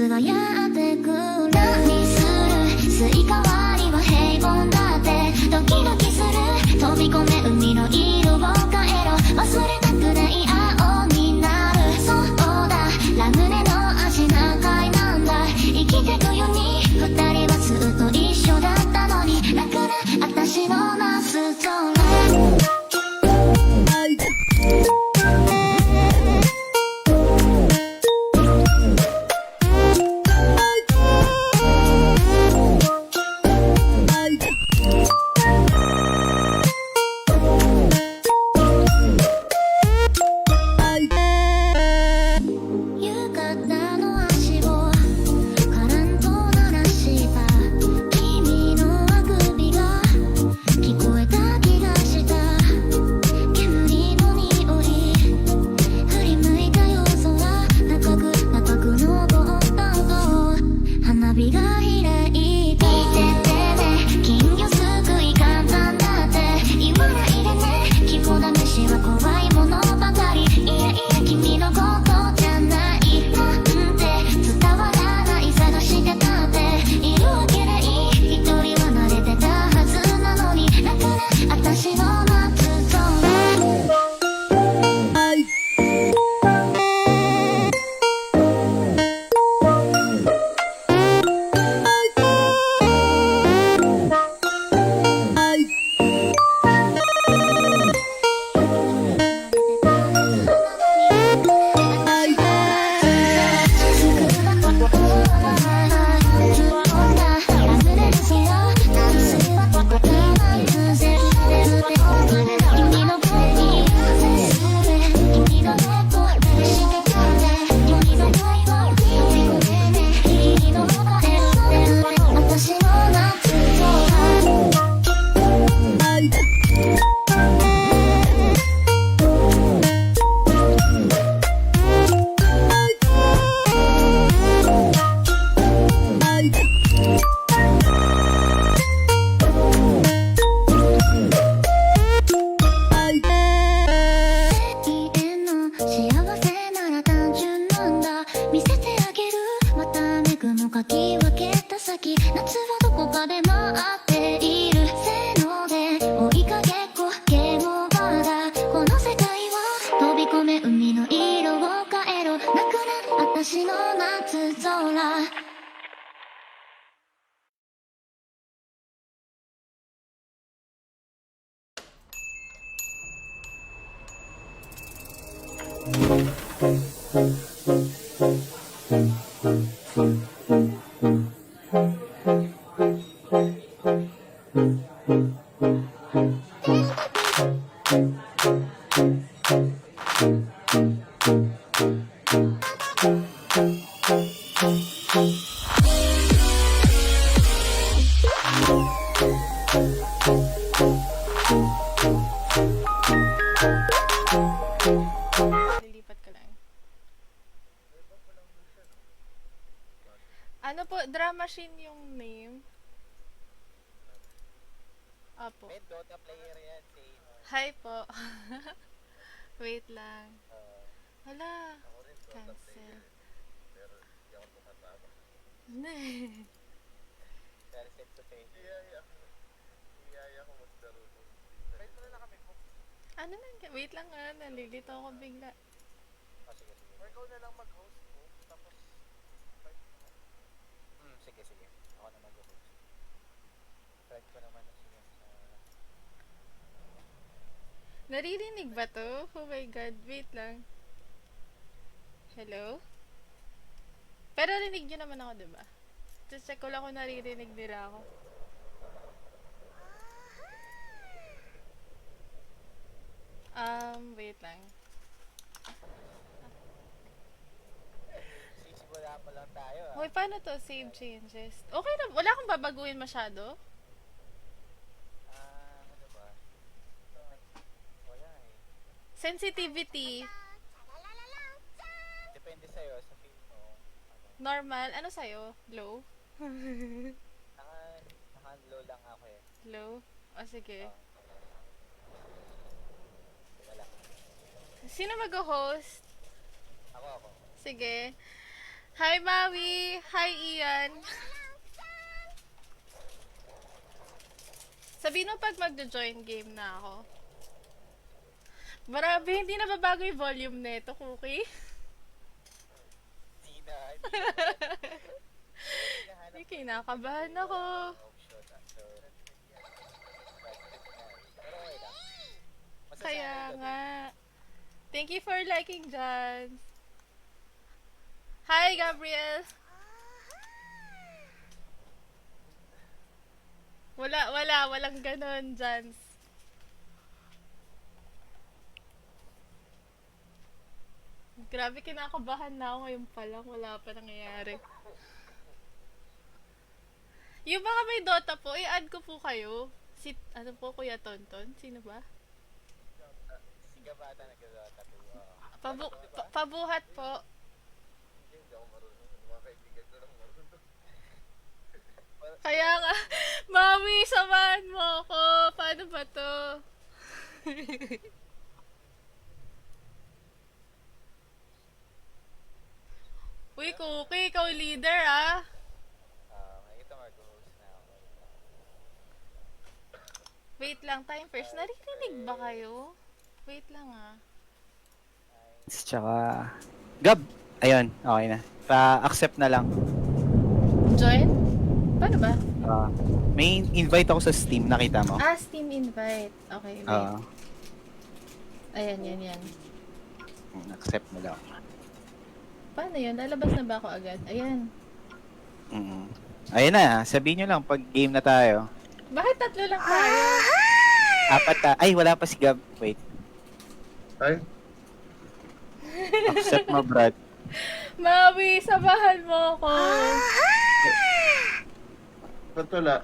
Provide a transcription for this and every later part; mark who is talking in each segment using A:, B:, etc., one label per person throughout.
A: スがやってくる。何するスイカ割りは平凡だってドキドキする。飛び込め海の色を変えろ。忘れたくない青になる。そうだラムネの味何回なんだ。生きてくように二人はずっと一緒だったのに。楽な私の夏空。
B: Lilipat ka lang. Ano po, Drama Machine yung name? Apo.
C: May Dota player yan,
B: Hi po. Wait lang. Hala.
C: ako rin Dota
B: Cancel.
C: player. Pero hindi ako tumatama. Pero set to face. Iyaya ko maglaro mo. Friend ko na kami po.
B: Ano nang, wait lang nga, nalilito ako bigla.
C: Sige. Or ikaw na lang mag-host po. Tapos, friend ko na. Sige. Ako na mag-host. Friend ko naman na siya sa...
B: Naririnig ba to? Oh my god, wait lang. Hello? Pero rinig nyo naman ako, diba? Just check ko lang kung naririnig nila ako. Wait lang.
C: Sisimula pa lang tayo
B: Hoy, paano to? Save changes. Okay na, wala akong babaguhin masyado.
C: Ano ba? Wala eh.
B: Sensitivity,
C: Depende sa'yo, sa feel mo.
B: normal. Ano sa'yo? Low?
C: Naka-low lang ako eh.
B: Low? O sige.
C: Sige lang.
B: Sino mag-host?
C: Ako.
B: Sige. Hi, Maui! Hi, Ian! Sabihin mo pag magjo-join game na ako. Marami, hindi na babago yung volume nito, Cookie.
C: Di na.
B: Ay, kinakabahan ako.
C: Option after. Pero okay lang. Masasanay
B: Kaya
C: ka din.
B: nga. Thank you for liking, Jan. Hi, Gabriel. Walang ganon, Jans. Grabe, kinakabahan na ako ngayon pa lang. Wala pa nangyayari. Yung mga may Dota po, i-add ko po kayo. Si, ano po, Kuya Tonton? Sino ba?
C: Siga ba ata nagdadata to?
B: Pabuhat po.
C: Hindi ako marunong. Mga kaibigan ko lang marunong.
B: Kaya nga, Mami, samahan mo ako. Paano ba to? Uy, Cookie, ikaw leader, ah.
C: Ito mag-host na ako.
B: Wait lang, time first. Naririnig ba kayo? Wait lang, ah.
D: Tsaka, Gab, ayun, okay na. Pa-accept na lang.
B: Join? Paano ba?
D: May invite ako sa Steam, nakita mo?
B: Ah, Steam invite. Okay, wait. Ayan, yan.
D: Accept mo lang.
B: Paano yun? Lalabas na ba ako agad? Ayan.
D: Ayun na, sabihin nyo lang pag game na tayo.
B: Bakit tatlo lang tayo?
D: Apat na, ay wala pa si Gab. Wait,
E: Ay,
D: accept mo Brad.
B: Maui, samahan mo ako.
E: ba't wala?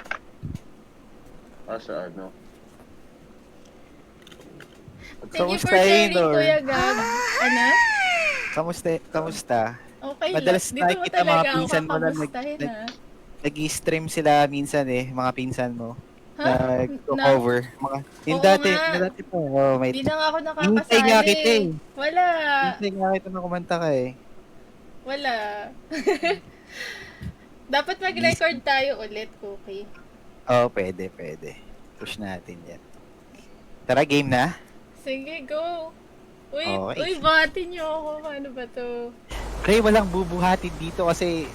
E: Sa ano?
B: Thank you for
D: Kamusta,
B: sharing,
D: Inor?
B: Kuya Gab. Ano?
D: Kamusta?
B: Okay
D: Madalas
B: lang. Dito mo
D: nakikita mga
B: talaga ako
D: pinsan mo na
B: kakamustahin, ah.
D: Nag-i-stream sila minsan mga pinsan mo.
B: Ha?
D: Nag-cover. Yung
B: Oo
D: dati,
B: nga.
D: yung dati po, may...
B: Hindi na nga ako
D: Hintay
B: nakakasali.
D: nga kita eh.
B: Wala.
D: Hintay nga kita na kumanta ka eh.
B: Wala. Dapat mag-record tayo ulit, Cookie.
D: Oo, pwede. Push natin yan. Tara, game na.
B: Sige, go. Uy,
D: Okay.
B: uy, bati niyo ako. Paano ba to?
D: Pre, walang bubuhatin dito kasi...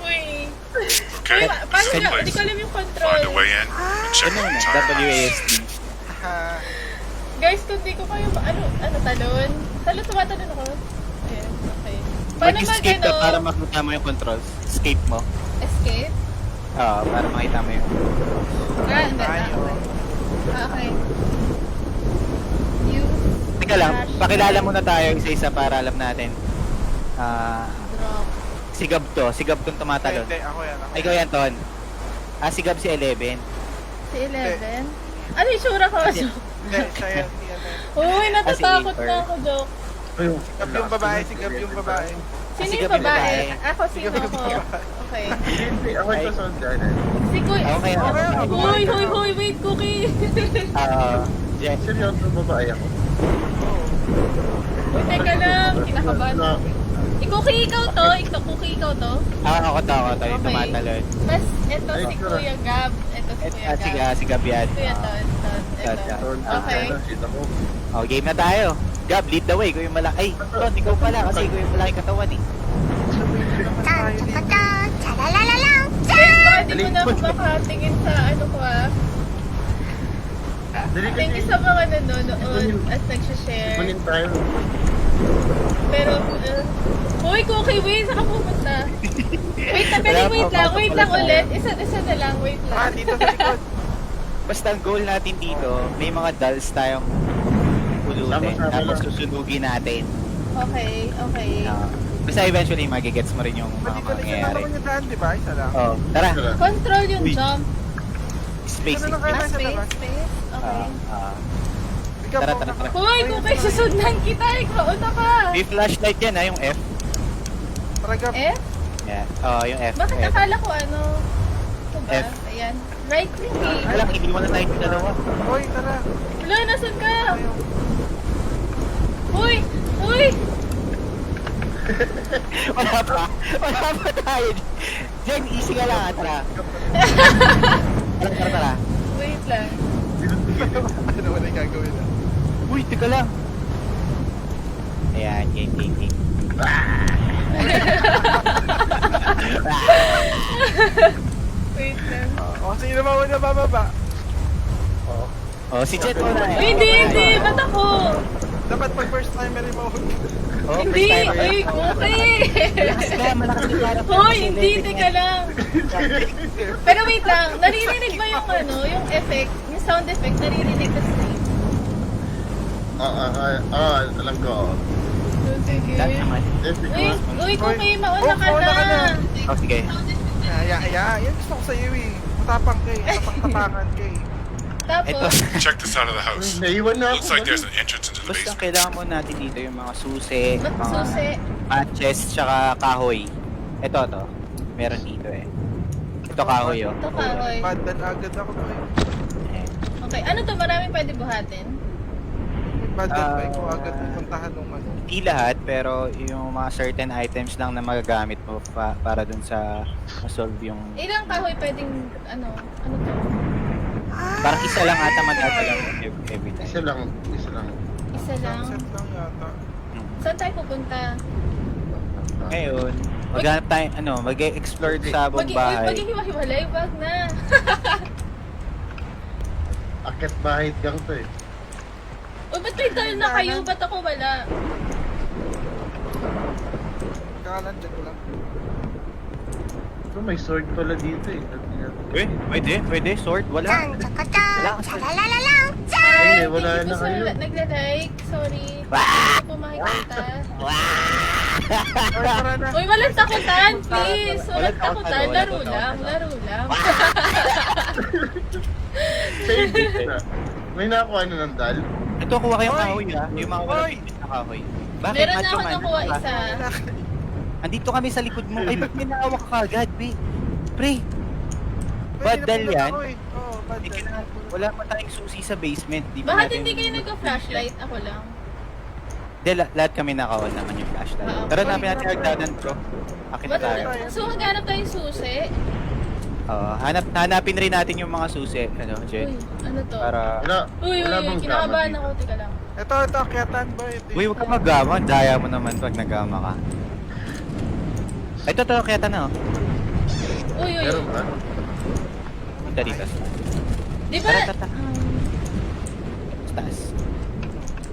B: Uy. Uy, paano na? Hindi ko alam yung control.
F: Find a way in and check
D: Ano
F: the
D: na?
F: entire house.
D: WASD.
B: Guys, kung di ko kayo, ano, talon? Talon, tumatalon ako. Ayan, okay. Paano
D: Mag-escape ka
B: ano?
D: para makita mo yung controls. Escape mo.
B: Escape?
D: Oo, para makita mo yung...
B: Hindi. Okay. You
D: Teka lang,
B: dash
D: pakilala muna tayo isa-isa para alam natin.
B: drop.
D: Si Gab to. Si Gab tong tumatalon.
C: Hindi, ako yan.
D: Ay, ikaw yan, Ton. Si Gab si 11.
B: Si 11? Ano yung sura ko?
C: Hindi, siya yan.
B: Uy, natatakot
D: si
B: na ako, joke.
E: Ayun.
C: Gab yung babae, si Gab yung babae.
B: Sino
D: si
B: yung
D: Gab yung
B: babae?
D: babae.
B: Ako, sino ako? Okay.
E: Hindi, ako yung sound garden.
B: Si Kuy.
D: Okay,
B: Hoy, wait, Cookie.
D: Jen.
E: Seryoso, babae ako.
B: Uy, teka lang. Kinakabahan
E: Na-
B: ako. Cookie, ikaw to? Cookie, ikaw to?
D: Ako to. Yung
B: Okay.
D: tumatalon.
B: Mas, eto
E: Ay,
B: si
E: sure.
B: Kuya Gab. Eto si Kuya Gab.
D: Si Gab yan.
B: Kuya Ton. Eto.
E: Sound
B: Okay.
E: garden, shit ako.
D: Game na tayo. Gab, lead the way. Ikaw yung malaki. Ay, Ton, ikaw pala kasi ikaw yung malaki katawan eh.
B: Guys, baka di mo na ako makatingin sa ano ko, ah.
E: Dali
B: Thank you
E: kasi,
B: sa mga nanonood at nagsha-share.
E: kunin tayo.
B: Pero, Uy, Cookie, wait, saan ka pupunta? Wait na, pero
D: Wala,
B: wait
D: papasok
B: lang
D: pala
B: ulit. Isa na lang, wait lang.
C: Dito sa likod.
D: Basta ang goal natin dito, may mga dolls tayong pulutin.
E: Sama-sama
D: Tapos
E: lang.
D: susunugin natin.
B: Okay.
D: Basta eventually, magigets mo rin yung mga
C: Dito na
D: mangyayari.
C: naman yung daan, di ba? Isa lang.
D: Oh, tara.
E: Tara.
B: Control yung
D: Uy.
B: jump.
D: Space.
C: Ito na lang kayo.
B: Space. Okay.
C: Ikaw
D: Tara,
C: po,
D: tara, tara.
B: Hoy, Cookie, susundan kita. Ikaw, una ka.
D: May flashlight yan yung F.
C: Tara, Gab.
B: F?
D: Yeah. Yung F.
B: Bakit
D: F.
B: akala ko ano? Ito ba?
D: F.
B: Ayan. Right click eh.
D: Alam, hindi mo na tayo yung dalawa.
C: Hoy, tara.
B: Wala, nasan ka? Uy!
D: Wala pa. Wala pa tayo. Jen, easy ka lang, tara. Tara.
B: Wait lang.
C: Ano naman yung gagawin na?
D: Uy, teka lang. Ayan, game.
B: Wait lang.
C: O, sino naman muna bababa?
D: Oh, si Jet muna.
B: Uy, hindi. Ba't ako?
C: Dapat pag first timer remote.
D: Oh,
B: Hindi.
D: first timer.
B: Uy, okay.
D: Kaya malakas yung harap.
B: Hoy, hindi. Teka lang. Pero wait lang. Naririnig ba yung ano, yung effect, yung sound effect, naririnig sa stream?
E: Alam ko.
B: Sige.
D: Lahat naman.
E: Epic
B: Uy,
E: was.
B: uy, Cookie, mauna ka
C: mauna ka na.
B: na.
D: Oh, sige.
C: Yan gusto ko sa'yo eh. Matapang ka eh. Matapang-tapangan ka eh.
D: Ito.
B: Tapos,
F: Check the side of the house.
E: Naiwan na ako.
F: Looks like there's an entrance into the
D: Basta
F: basement.
D: kailangan mo natin dito yung mga susi,
B: ba't
D: mga
B: susi?
D: matches, tsaka kahoy. Ito. Meron dito eh. Ito kahoy oh.
B: Ito kahoy.
C: Badal agad ako to eh.
D: Ayan.
B: Okay, ano to? Maraming pwede buhatin?
C: Badal ba ko agad pupuntahan nung ano.
D: Hindi lahat, pero yung mga certain items lang na magagamit mo para dun sa ma-solve yung...
B: Ilang kahoy pwedeng, ano to?
D: Parang isa lang ata magdadala every time.
E: Isa lang.
B: Isa lang?
C: Sunset lang yata.
B: Saan tayo pupunta?
D: Ngayon, maghanap tayo, mag-explore sa buong bahay.
B: Maghihiwa-hiwalay, wag na.
E: Akit bahay gang to eh.
B: Uy, ba't may dahil na kayo? Ba't ako wala?
C: Kakalandyan ko lang.
E: Ito may sword pala dito eh.
D: Pwede, sword, wala. Wala ka
E: Ay, wala
B: Hindi
E: na
B: ko
E: kayo.
B: nagla-like. Sorry. Hindi ko makikita.
C: Tara na.
B: Uy, walang takutan, please. Walang
D: Walang takutan,
B: takutan.
D: walang
B: Laro
D: takutan.
B: lang.
E: Save it na. May nakakuha na ng dal.
D: Ito, kuha kayong
C: Hoy!
D: kahoy ha. Yung mga walang
C: Hoy!
D: limit na kahoy. Bakit,
B: Meron na
D: Macho
B: ako
D: Man?
B: nakuha isa.
D: Andito kami sa likod mo. Ay, ba't may naawak ka agad, Pre,
C: Pwede
D: badal
C: na
D: yan.
C: ako eh. Oo,
D: Hindi
C: badal.
D: ka na, wala pa tayong susi sa basement. Di ba
B: Bakit
D: natin-
B: hindi kayo nagka-flashlight? Ako lang.
D: Hindi, lahat kami nakawan naman yung flashlight.
B: Oo.
D: Pero napin natin hagdanan, bro. Akin na
B: Ba't
D: tayo.
B: so maghanap tayo susi?
D: Oo, hanapin rin natin yung mga susi. Ano, Jen?
B: Uy, ano to?
D: Para...
B: Uy,
E: Wala bang
B: kinakabahan
E: drama
B: ako. Teka lang.
C: Ito, akyatan ba? Ito.
D: Uy, huwag ka mag-gama. Daya mo naman pag nag-gama ka. Ito, kaya na, oh.
B: Uy.
E: Meron ba?
D: Punta dito.
B: Di ba?
D: Tara. Taas.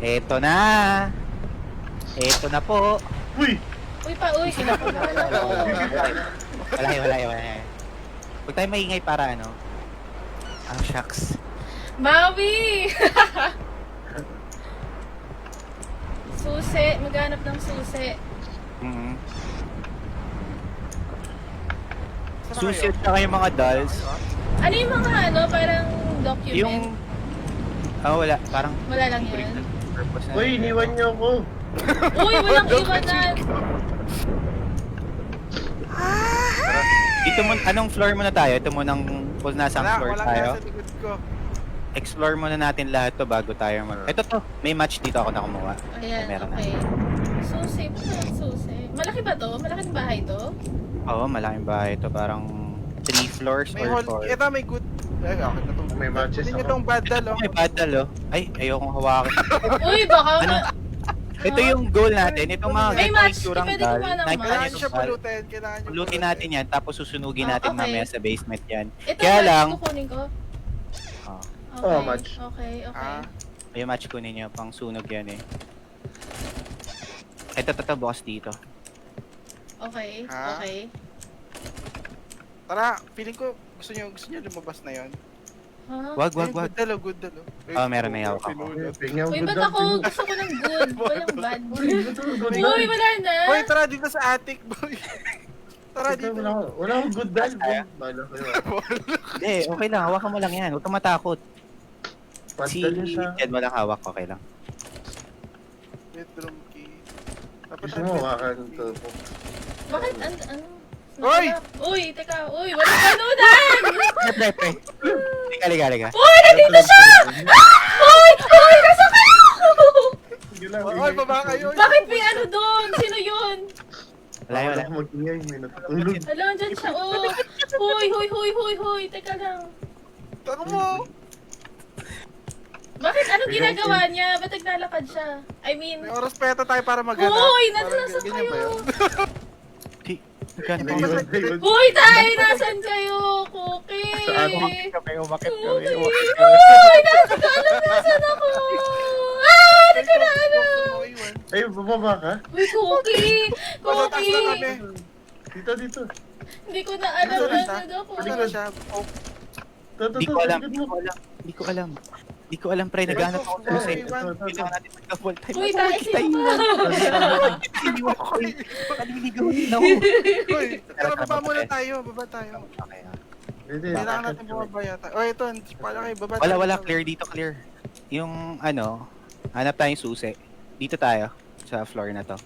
D: Eto na. Eto na po.
E: Uy!
B: Uy, kinakabahan ako.
D: Wala. Huwag tayo maingay para ano. Shucks.
B: Maui! Susi. Maghanap ng susi.
D: Mm-hmm.
C: Saan
D: Susi
C: kayo?
D: at saka yung mga dolls.
B: Ano yung mga ano, parang document?
D: Yung... wala. Parang...
B: Wala lang yun.
D: Purpose na.
E: Uy, iniwan niyo ako.
B: Uy, walang iwanan.
D: Dito mo, anong floor muna tayo? Ito munang kung nasang floor
C: Wala
D: tayo.
C: sa likod ko.
D: Explore muna natin lahat to bago tayo mag... Ito to, may match dito ako na kumuha.
B: Ayan,
D: Meron
B: okay. Susi. Susi. Malaki ba to? Malaking bahay to?
D: Oo, malaking bahay to. Parang 3 floors
C: May
D: or
C: hall.
D: 4.
C: Ito may good. Ay, okay na to.
E: May matches
C: Hindi nyo
E: ako.
C: tong badal oh.
D: May battle oh. Ay, ayokong hawakan.
B: Uy, baka
D: Ano? Ito yung goal natin. Itong mga
B: May
D: ganito
B: match.
D: yung surang
B: Pwede
D: dal.
B: kumuha ng
D: Nakikita
C: Kailangan
D: niyo
C: nyo
D: yung
C: siya
D: dal.
C: pulutin. Kailangan nyo
D: Pulutin natin yan, tapos susunugin natin
B: okay.
D: mamaya sa basement yan.
B: Ito,
D: Kaya lang,
B: kukunin ko.
D: oh,
B: Okay.
E: Oh, match.
B: Okay.
D: yung match ko ninyo, pang sunog yan eh. Ito, bukas dito.
B: Okay.
C: Ha?
B: Okay.
C: Tara, feeling ko gusto nyo lumabas na yon.
B: Ha?
D: Wag.
C: Good dalo, good dalo.
D: Meron may hawak ako.
B: Uy, ba't ako? Gusto ko ng good. Walang bad. Uy, wala na.
C: Hoy, tara dito sa attic, boy. Tara dito.
E: Wala akong good dal. Bala ko yun.
D: Hindi, okay lang. Hawakan mo lang yan. Huwag kang matakot. Si
E: Pastal niya siya.
D: Ed, walang hawak. Okay lang.
C: Bedroom key.
E: Gusto mo wakakan to.
B: Bakit? Ano?
C: Hoy!
B: Uy, teka. Uy, walang kanunan!
D: Pre. Liga.
B: Uy, nandito siya! Uy! Nasa kayo!
C: Hoy, baba kayo.
B: Bakit may ano doon? Sino yun?
D: Wala, wala.
E: Ako mag-ingay, may natutulog.
B: Alam, dyan siya. Oh. Huy. Teka lang.
C: Tako mo!
B: Bakit? Anong ginagawa niya? Ba't naglalakad siya? I mean...
C: May oras pa yata tayo para maghanap.
B: Hoy!
C: Parang
B: Nasaan
C: ganyan ba
B: kayo?
C: yun?
D: Magkano ba?
E: Naiwan, naiwan.
B: Hoy, tay! Nasaan kayo? Cookie!
E: Sa atin.
D: Kami, umakit kami.
B: Cookie! Hoy! Nasaan ako? Ah! Hindi ko na alam!
E: Ay, bababa ka?
B: Uy, Cookie!
C: Taas na
B: Cookie!
C: kami.
E: Dito.
B: Hindi ko na alam
C: Dito na siya.
B: nasaan ako.
C: Dito na siya. Oh,
D: Hindi ko alam, Hindi ko alam, pre. Naghanap ako sa Jose.
C: Iwan.
D: Kailangan natin magka-full time.
B: Uy, tayo sino ba?
D: Iniwan ko eh. Paliligaw din ako.
C: Hoy, pero baba muna tayo. Baba tayo.
D: Okay, ah.
E: Hindi,
C: Kailangan natin bumaba yata. Oh, ito. Pala kayo. Baba tayo.
D: Wala, clear dito, clear. Yung ano, hanap tayong susi. Dito tayo, sa floor na to.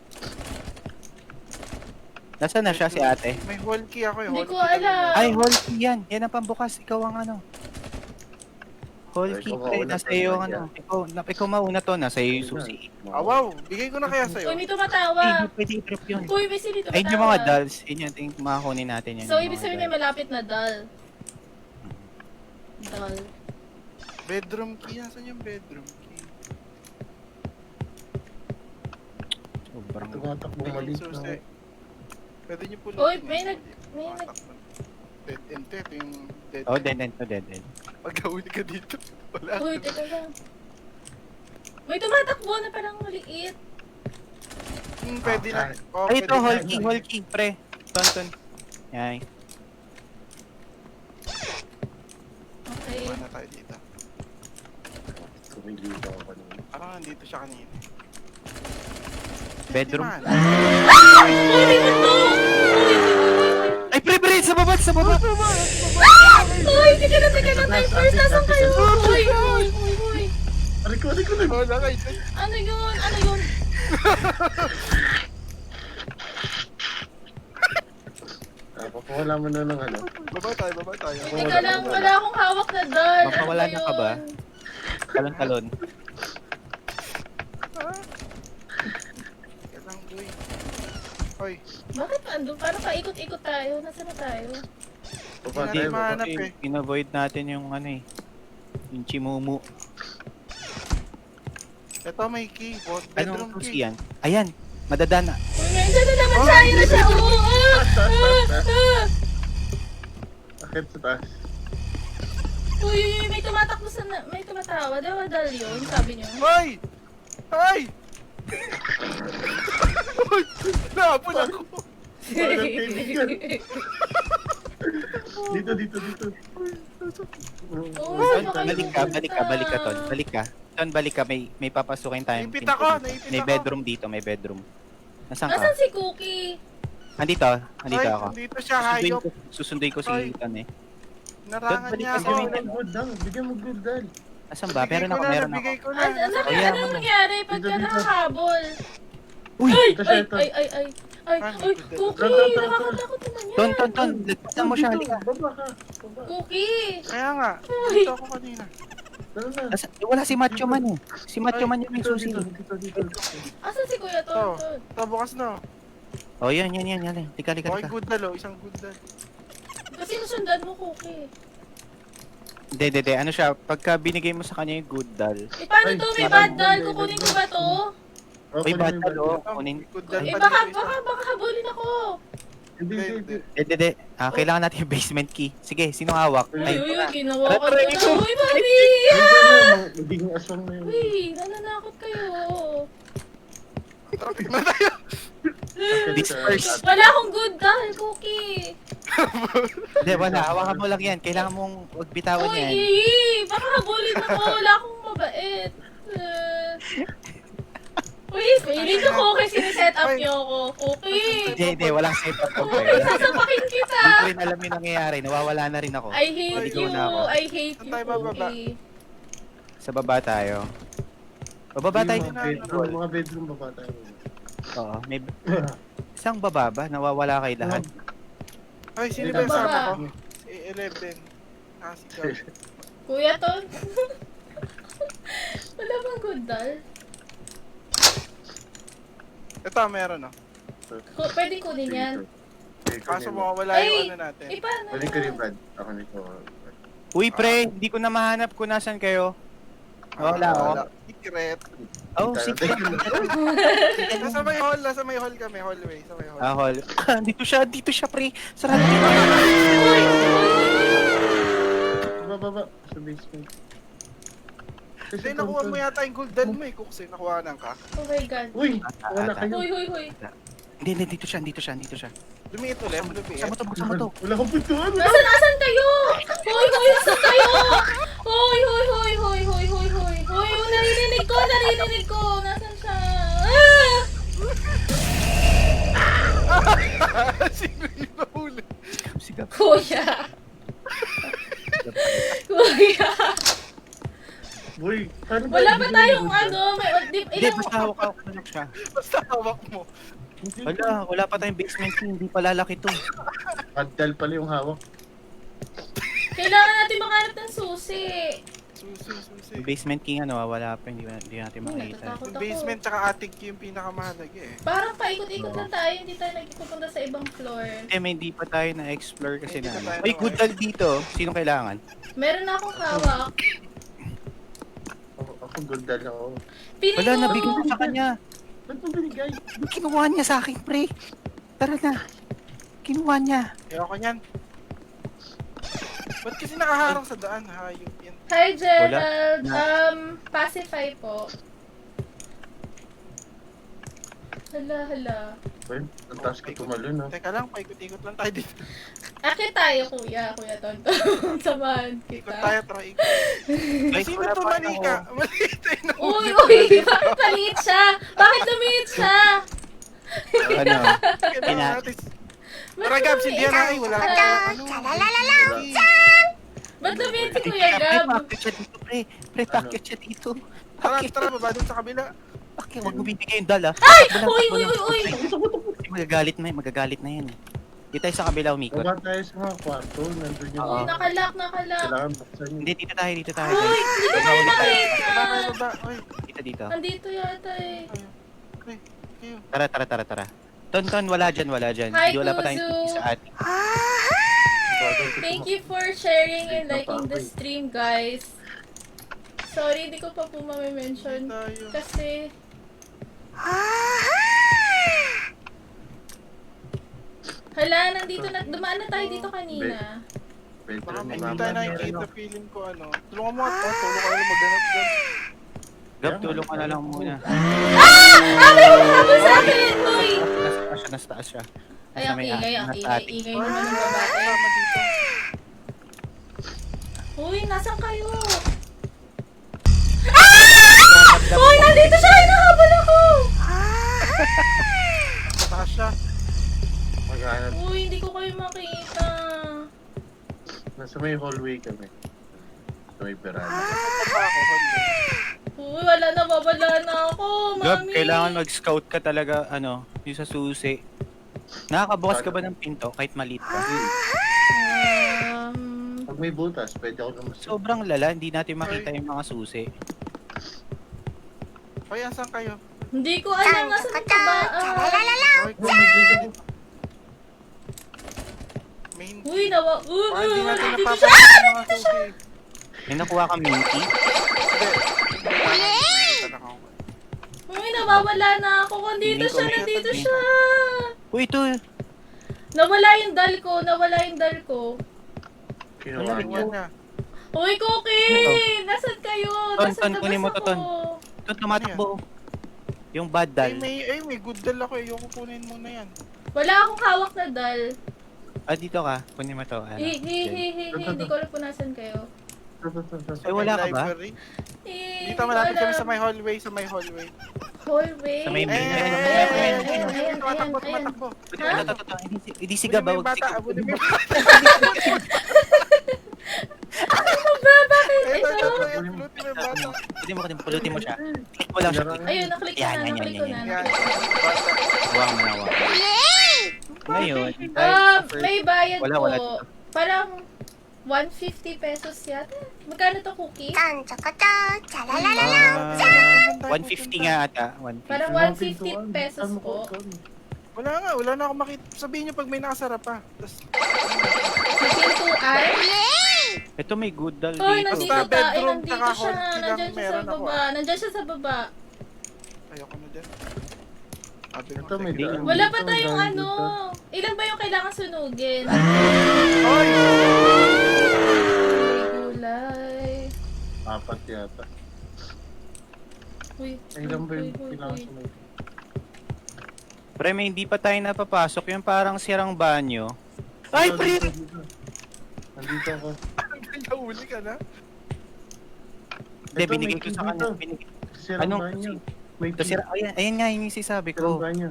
D: Nasaan na siya si ate?
C: May whole key ako.
B: Hindi ko alam.
D: Ay, hall key yan. Yan ang pambukas. Ikaw ang ano. Hall
E: Ay,
D: key,
E: ikaw
D: pre.
E: mauna,
D: Nasa iyo
E: pre.
D: ang ano. Ikaw mauna to. Nasa iyo yung susi.
C: Ah, wow. Bigay ko na kaya sa'yo.
B: Uy, may tumatawa.
D: Hindi pwede i-trip yun.
B: Uy, may sino tumatawa.
D: Ay, yung mga dolls. Yun yung makakunin natin yan.
B: So,
D: yung
B: ibig
D: mga
B: sabihin may
D: dolls.
B: malapit na doll. Doll.
C: Bedroom key. Nasaan yung bedroom key?
D: Sobrang...
E: Tumatakbong mali.
C: Susi. Pwede niyo pulutin.
B: Uy, may nag...
C: Dead end to. Ito yung dead
D: Oh,
C: end.
D: dead end to dead end.
C: Pag nahuli ka dito. Wala.
B: Uy, teka lang. May tumatakbo na parang maliit.
C: Pwede na. Oh,
D: Ay, ito,
C: pwede na.
D: hall key, pre. Tonton. Yan.
B: Okay.
C: Wala na tayo dito.
E: Kumilito ako kanina.
C: Parang nandito siya kanina.
D: Bedroom.
C: Man.
D: Ay, pre, sa baba, sa baba.
B: Uy, teka na, time first. Nasaan kayo? Uy.
E: Aray ko.
C: Wala kayo.
B: Ano yun?
E: Papawala mo na ng ano.
C: Baba tayo.
B: Uy, teka lang, wala akong hawak na doll.
D: Mapawala
B: Ano
D: na ka ba?
B: yun?
D: Talon-talon.
C: Kaya lang, boy. Hoy,
B: Bakit ando? Parang paikot-ikot tayo. Nasaan na tayo?
E: Baba
C: Hindi
E: tayo,
C: natin
E: baba.
C: mahanap eh.
D: In-avoid natin yung ano eh. Yung chimumu.
C: Ito may key. Bedroom
D: Anong susi
C: key.
D: yan? Ayan, madadana.
B: Uy, nandiyan na naman siya. Ayun na siya.
E: Akit sa taas.
B: Uy, may tumatakbo sa... May tumatawa. Dawa doll yun, sabi niyo.
C: Hoy! Hoy! Hoy! Naapon ako!
E: Walang kaibigan. Dito.
B: Uy,
D: Balik ka, Ton. Balik ka. May papasukin tayong
C: Naipit
D: pinto.
C: ako!
D: May bedroom dito, may bedroom. Nasaan
B: Nasaan
D: ka?
B: si Cookie?
D: Andito ako.
C: Dito siya, hayop.
D: Susunduin ko si
C: Hoy.
D: Ethan eh.
C: Narangan
D: Balik
C: niya
D: ka
C: ako.
D: gawin.
E: Bigyan mo good dal.
D: Asan ba? Meron ako.
C: Nabigay ko na.
B: Anong nangyari pagka
E: Dito.
B: nakakabol?
D: Uy!
E: Ito siya, ito.
B: Uy, Cookie, nakakatakot naman yan.
D: Ton, lagpasan mo siya. Halika.
E: Baba ka.
B: Cookie!
C: Kaya nga.
B: Uy.
C: Dito ako kanina.
E: Tara na.
D: Wala si Macho Man eh. Si Macho Man yung may susi.
E: Dito.
B: Asan si Kuya Ton?
C: Ito, bukas na.
D: Oh, yan. Lika.
C: Okay, good dal oh. Isang good dal.
B: Kasi nasundan mo, Cookie.
D: Hindi. Ano siya, pagka binigay mo sa kanya yung good doll.
B: Eh, paano
E: Ay,
B: to? May
E: parang-
B: bad doll. Kukunin ko ba to?
D: May bad doll oh. Kunin.
C: Good dal
B: Eh,
C: pa
B: baka
C: dito isa.
B: habulin ako.
E: Hindi.
D: Hindi. Kailangan natin yung basement key. Sige, sino hawak?
B: Uy,
D: Ay,
B: ginawa ko
D: Aray,
B: to. Uy, mami!
E: Magiging aswang na yun.
B: Uy, nananakot kayo.
C: Traffic na tayo.
D: disperse.
B: Wala akong good doll, Cookie.
D: Hindi, wala. Hawakan mo lang yan. Kailangan mong huwag bitawan
B: Uy,
D: yan.
B: baka habulin ako. Wala akong mabait. Uy, feeling ko, Cookie, siniset up niyo ako. Cookie!
D: Hindi. Walang setup ko.
B: Cookie, sasapakin kita!
D: Hindi ko rin alam yung nangyayari. Nawawala na rin ako.
B: I hate
D: Naligaw
B: you.
D: na ako.
B: I hate
C: Saan
B: you,
C: tayo bababa?
B: Cookie.
D: Sa baba tayo. Bababa tayo.
E: Mga bedroom baba tayo.
D: Oo. May... Isang baba ba? Nawawala kay lahat.
C: Ay, sino ba yung
B: Baba.
C: sama ko? Si 11. Nakasigaw.
B: Kuya Ton? Wala bang good doll?
C: Ito, meron oh.
B: Pwede kunin yan.
C: Kaso mawawala
B: Ay!
C: yung ano natin.
B: Paano
E: Balik ko rin,
B: yan?
E: Brad. Ako nito.
D: Uy, pre, hindi ko na mahanap kung nasan kayo. Wala ako.
C: Secret.
D: Oh, secret.
C: Nasa may hall kami, hallway, sa may hall.
D: Hol. Dito siya, pre. Sarado.
E: Baba, sa basement.
C: Hindi, nakuha mo yata yung golden mo eh, Cooks eh. Nakuha nang ka.
B: Oh my god.
E: Uy, wala kayo.
B: Huy.
D: Hindi, dito siya.
C: Lumiit ulit, lumiit.
D: Buksan mo to.
E: Wala akong pintuan.
B: Nasaan kayo? Hoy, nasaan kayo? Hoy. Hoy, naririnig ko. Nasaan siya?
C: Sino yung nahuli?
D: Sigap.
B: Kuya.
E: Uy, paano ba?
B: Wala ba tayong ano?
D: Hindi,
B: Ilang...
D: basta hawak ko na siya.
C: Basta hawak mo.
D: Wala pa tayong basement key. Hindi pa lalaki to.
E: Paddle pala yung hawak.
B: Kailangan natin makahanap ng susi.
C: Susi.
D: Yung basement king wala pa. Hindi natin makita.
B: Natatakot
C: Yung
B: ako.
C: basement tsaka attic key yung pinakamahalaga eh.
B: Parang paikot-ikot lang tayo. Hindi tayo nagpupunta sa ibang floor.
D: Hindi pa tayo na-explore kasi
C: Hindi
D: na.
C: pa tayo
D: Uy, good dal dito. Sinong kailangan?
B: Meron na akong hawak.
E: Ako gundal ako.
B: Pinin
D: Wala,
B: mo!
D: nabigyan ko sa kanya.
E: Ba't mo binigay?
D: Kinuha niya sa akin, pre. Tara na. Kinuha niya.
C: Ayoko niyan. Ba't kasi nakaharang sa daan? Hayop yan.
B: Hi, Gerald.
D: Wala.
B: Pacify po. Hala.
E: Uy, ang taas ko tumalon, ha?
C: Teka lang, paikot-ikot lang tayo dito.
B: Akit tayo, kuya. Kuya Tonto. Samahan
C: Ikot
B: kita.
C: tayo, try ikot.
D: Ay,
C: Sino
D: wala
C: to
D: pa
C: manika?
D: ako.
C: Maliit tayo na.
B: Uy! Bakit maliit siya? Bakit lumiit siya?
D: Ano?
C: Kailangan natin.
B: Ba't
C: Tara, Gabs,
B: lumiit
C: hindi yan ay. Wala
B: siya?
C: ka. Ano?
B: Ba't lumiit si Kuya Gab?
D: Packet siya dito, pre. Pre, packet siya dito.
C: Tara, baba dun sa kabila.
D: Packet, huwag mo bibigay yung dala.
B: Ay! Uy!
D: Magagalit na yan. Di tayo sa kabila umikot.
E: Baba tayo sa mga kwarto. Nandun yung...
D: Oo.
B: Uy, nakalak.
E: Kailangan buksan yun.
D: Hindi, dito tayo.
B: Uy! Hindi ko na
C: Baba,
B: makita.
C: baba. Uy,
D: Dito.
B: Andito yata eh.
C: kayo.
D: Tara. Ton, wala dyan.
B: Hi,
D: Hindi, wala pa tayong
B: Kuzu.
D: tubig sa atin.
B: Thank you for sharing and liking the stream, guys. Sorry, hindi ko pa po mamimension.
C: Tayo.
B: Kasi... Hala, dumaan na tayo dito kanina.
C: Baka
E: Bedroom
C: may
E: ni
C: hindi
E: Mama.
C: tayo nakikita, feeling ko ano. Tulungan mo ako, tulungan ka lang maghanap dyan.
D: Gab, tulong ka na lang muna.
B: May humabol sa akin! Uy!
D: Nasa taas siya.
B: Ay, ang ingay naman ng babae.
C: Tama dito.
B: Uy, nasan kayo? Uy, nandito siya! Hinahabol ako!
C: Mataas siya.
E: Maghanap.
B: Uy, hindi ko kayo makita.
E: Nasa may hallway kami. Sa may veranda.
C: Baba ako, hallway.
B: Uy, nawawala na ako,
D: Gab,
B: mami.
D: kailangan mag-scout ka talaga, yung sa susi. Nakakabukas ka ba ng pinto kahit maliit ka?
E: Pag may butas, pwede ako naman.
D: Sobrang lala, hindi natin makita yung mga susi.
C: Hoy, asan kayo?
B: Hindi ko alam nasa ba.
C: Hoy,
E: Oh, may blade ako.
C: may hindi.
B: Uy,
C: Baka hindi natin
B: nandito
C: napapansin
B: siya!
C: yung mga susi.
D: May nakuha ka minty?
B: Uy, nawawala na ako. Nandito siya, nandito siya.
D: Uy, ito.
B: Nawala yung dal ko.
E: Kinuha niya.
C: Iwan niya.
B: Uy, Cookie! Nasaan kayo? Nasa
D: Ton, kunin mo
B: labas
D: to, Ton.
B: ako.
D: Ito, tumatakbo. Yung bad dal.
C: May good dal ako eh. Ayoko kunin muna yan.
B: Wala akong hawak na dal.
D: Dito ka. Kunin mo to.
B: Hindi ko alam kung nasan kayo.
D: Ay, wala ka ba?
C: Library.
B: Hindi
C: Dito malapit kami sa may hallway,
B: hallway.
D: Sa may main.
B: Ayan.
C: Tumatakbo.
D: Hindi siga ba?
C: Huwag bata, abunin mo yung
B: Bakit
C: Ito,
B: ito?
C: pulutin mo yung bata.
D: Pulutin mo siya. Click mo lang siya.
B: Ayun, naklik ko na.
C: Yan,
D: Huwag mo na, huwag. Ngayon,
B: May bayad
D: Wala
B: po.
D: dito.
B: Parang 150 pesos yata. Magkano to, Cookie?
D: 150 nga ata. 150.
B: Parang 150 pesos po.
G: Wala na ako makita. Sabihin nyo pag may nakasara pa. Tapos,
B: Sa pintuan.
D: Ito may good dal
B: Uy,
D: dito.
B: nandito
G: Basta
B: ta. Ay,
G: bedroom,
B: nandito
G: tsaka
B: siya.
G: konti lang
B: Nandyan siya sa
G: meron ako,
B: baba. Nandyan siya sa baba.
G: ayoko na dyan. Sabi
E: Ito,
G: mo,
E: may
G: sige.
E: daan.
B: Wala pa
E: Dito,
B: tayong
E: dahil
B: ano.
E: dito.
B: Ilan ba yung kailangan sunugin?
G: Hoy!
B: May gulay.
E: 4 yata.
B: Uy,
E: Ay, ilan ba yung
B: uy, uy,
E: kailangan
B: uy.
E: sunod?
D: Pre, may hindi pa tayo napapasok. Yung parang sirang banyo. Ay,
E: Dito,
D: pre!
E: dito, dito. Nandito ako.
G: Nahuli ka na?
D: Hindi,
E: Ito,
D: binigay
E: may
D: ko sa
E: key
D: kanya.
E: dito.
D: Binigay.
E: Sirang
D: Anong
E: banyo. May
D: Ito,
E: key.
D: sira. Ayan nga, yung sinasabi
E: Sirang
D: ko.
E: banyo.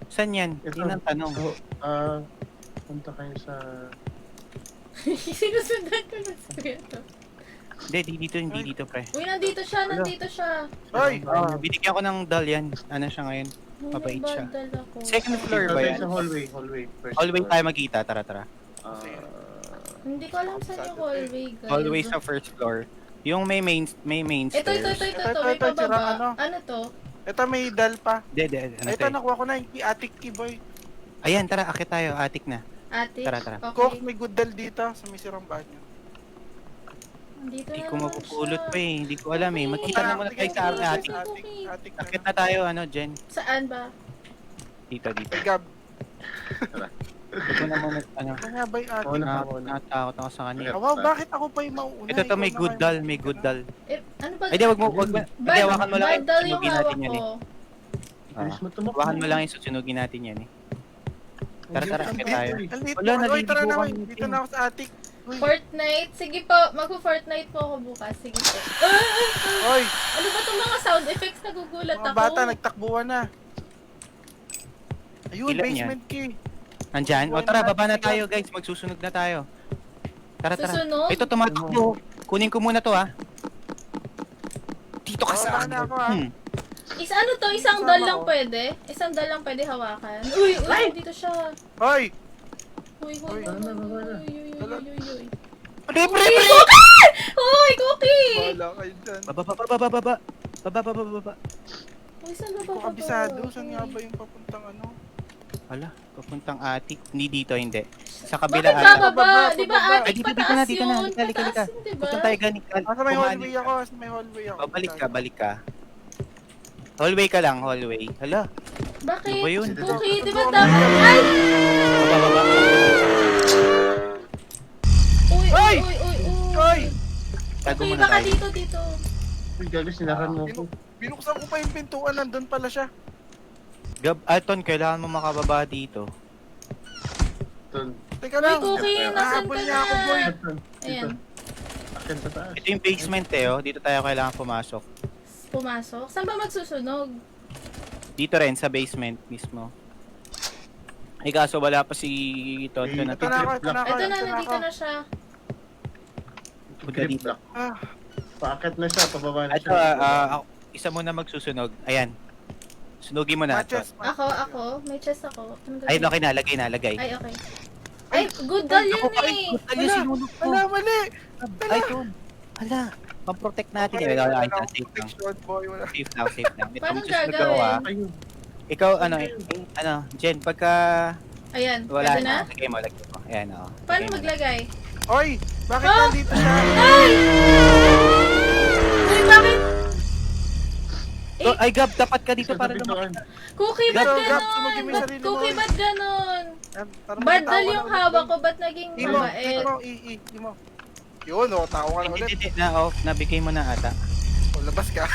D: Saan yan?
E: Ito.
D: Yun ang tanong.
E: So, punta kayo sa...
B: Sinusundan ko na sa ito.
D: Hindi dito, pre.
B: Uy, nandito siya.
G: Hoy!
D: Binigyan ko ng dal yan. Ano siya ngayon?
B: Uy,
D: Mabait siya.
B: nabandal ako.
D: Second floor
E: Dito
D: ba
E: tayo
D: yan?
E: sa hallway. First
D: Hallway
E: floor.
D: tayo magkita. Tara, tara.
E: Ah,
B: Hindi ko alam saan yung hallway, guys.
D: Hallway sa first floor. Yung may main
B: Ito.
D: stairs.
B: May
G: Ito,
B: pababa.
G: sirang ano.
B: Ano to?
G: Ito may dal pa.
D: Ano
G: Ito,
D: to eh?
G: nakuha ko na yung key, atik key, boy.
D: Ayan, tara, akit tayo. Atik na.
B: Ate?
D: Tara, tara.
G: Coke,
B: Okay.
G: may good dal dito sa may sirang banyo.
B: Nandito
D: Hindi
B: na
D: ko
B: naman
D: mapupulot
B: siya.
D: pa eh. Hindi ko alam eh. Magkita na muna tayo sa
B: Sige,
D: atik.
B: sige.
G: Atik na.
D: Akit na tayo, Jen.
B: Saan ba?
D: Dito.
G: Ay, Gab.
D: Ito na muna,
G: Ano nga ba yung atik?
E: Una pa, una.
D: natakot ako sa kanya.
G: Ah, wow, bakit ako pa yung mauuna?
D: Ito to,
G: Ikaw
D: may
G: na
D: good
G: kayo.
D: dal, may good dal.
B: Ano ba?
D: Ay, di, wag mo, hindi, hawakan mo lang
B: Bad
D: yung
B: dal yung
D: susunugin
B: hawak
D: natin yan eh.
B: ko.
E: bilis mo tumakbo.
D: Hawakan mo lang yung susunugin natin yan eh. Tara, tara, akit tayo.
G: Andito
D: Wala,
G: ako. Uy, tara
D: naliligo
G: na,
D: kami.
G: uy. Dito na ako sa atik. Uy,
B: Fortnite? Sige po, magpo-Fortnite po ako bukas. Sige po.
G: Oy,
B: Ano ba itong mga sound effects? Nagugulat
G: mga
B: ako.
G: bata, nagtakbuhan na. Ayun,
D: Ilan
G: basement key.
D: Nandyan? O tara, baba na tayo guys. Magsusunog na tayo. Tara, tara.
B: Susunog?
D: Ito, tumatakbo. Kunin ko muna to ha. Dito ka sa
G: Baba na ako, ha?
B: Ano to? Isang
G: Kasama
B: dal lang
G: ko.
B: pwede? Isang dal lang pwede hawakan? Uy, dito siya.
G: Hoy!
B: Uy.
D: Pre, pre,
B: Uy,
D: pre!
B: Cookie! Uy, Cookie!
G: Wala kayo dyan.
D: Baba.
B: Uy, saan ba
G: Hindi ko
B: ba?
G: kabisado. Saan nga ba yung papuntang ano?
D: Wala, papuntang atik. Hindi dito, hindi. Sa
B: Bakit
D: kabila
B: bababa?
G: Bababa,
B: Di ba
G: bababa.
B: atik
D: Dito na,
B: pataas
D: dito na.
B: yun?
D: Halika, halika.
B: Pataas yun, di ba?
D: Punta tayo ganit.
G: Asa may hallway ako? Asa may hallway ako?
D: Balik ka. Hallway ka lang, hallway. Hala,
B: Bakit?
D: Ano ba yun?
B: Cookie, di ba dapat? Ay!
D: baba.
B: Uy!
G: Hoy!
D: Tago
B: Cookie,
D: muna
B: baka
D: tayo.
B: dito.
E: Uy, gago, sinaran mo ako.
G: Binuksan ko pa yung pintuan. Nandun pala siya.
D: Alton, kailangan mo makababa dito.
E: Ton.
G: Teka
B: Uy,
G: lang.
B: Cookie, nasan
G: Nahabol
B: ka
G: niya ako, boy.
B: na?
E: Ton.
B: Ayan.
E: Akin sa taas.
D: Ito yung basement eh, oh. Dito tayo kailangan pumasok.
B: Pumasok? Saan ba magsusunog?
D: Dito rin, sa basement mismo. Ay kaso wala pa si Tonton na
G: Ito na ako, ito na ako.
B: Ito na,
G: ito
B: nandito
G: ako.
B: na siya.
D: Punta
E: Grip
D: dito.
E: block.
G: Ah,
E: Paakit na siya, pababa na
D: Ito,
E: siya.
D: isa muna magsusunog. Ayan. Sunugin mo na.
G: matches.
B: Ako. May chest ako. Anong
D: Ay,
B: gagawin?
D: okay na. Lagay.
B: Ay, okay. Ay, good doll yan eh.
D: Ay, sinulog ko.
G: Wala, mali.
D: Ay, Ton. Hala. Pang-protect natin. Safe lang.
G: Protection, boy. Wala.
D: Safe lang. Ito
B: Paano
D: magsusunog
B: gagawin?
D: ako, ah.
E: Ayun.
D: Ikaw, Jen, pagka
B: Ayan,
D: wala
B: pwede na?
D: lagay mo. Ayan, oo.
B: Paano
D: Lagay mo.
B: maglagay?
G: Hoy! Bakit
B: Ah!
G: nandito siya?
B: Ay! Uy, bakit?
D: Oh, ay, Gab, dapat ka dito
E: Sa
D: para
E: tabi
D: lumaki.
E: doon.
B: Cookie, ba't
G: Gab, sumugin mo yung
B: ganon?
G: sarili mo.
B: Cookie, ba't ganon?
G: Parang
B: Bad
G: magkatawa
B: dal
G: na
B: yung
G: ulit,
B: hawak
G: boy.
B: ko, ba't naging
G: Imo,
B: mabait?
G: imo. Yun, oh, tao ka na ulit.
D: Hindi, na-off. Nabigay mo na ata.
G: O, labas ka.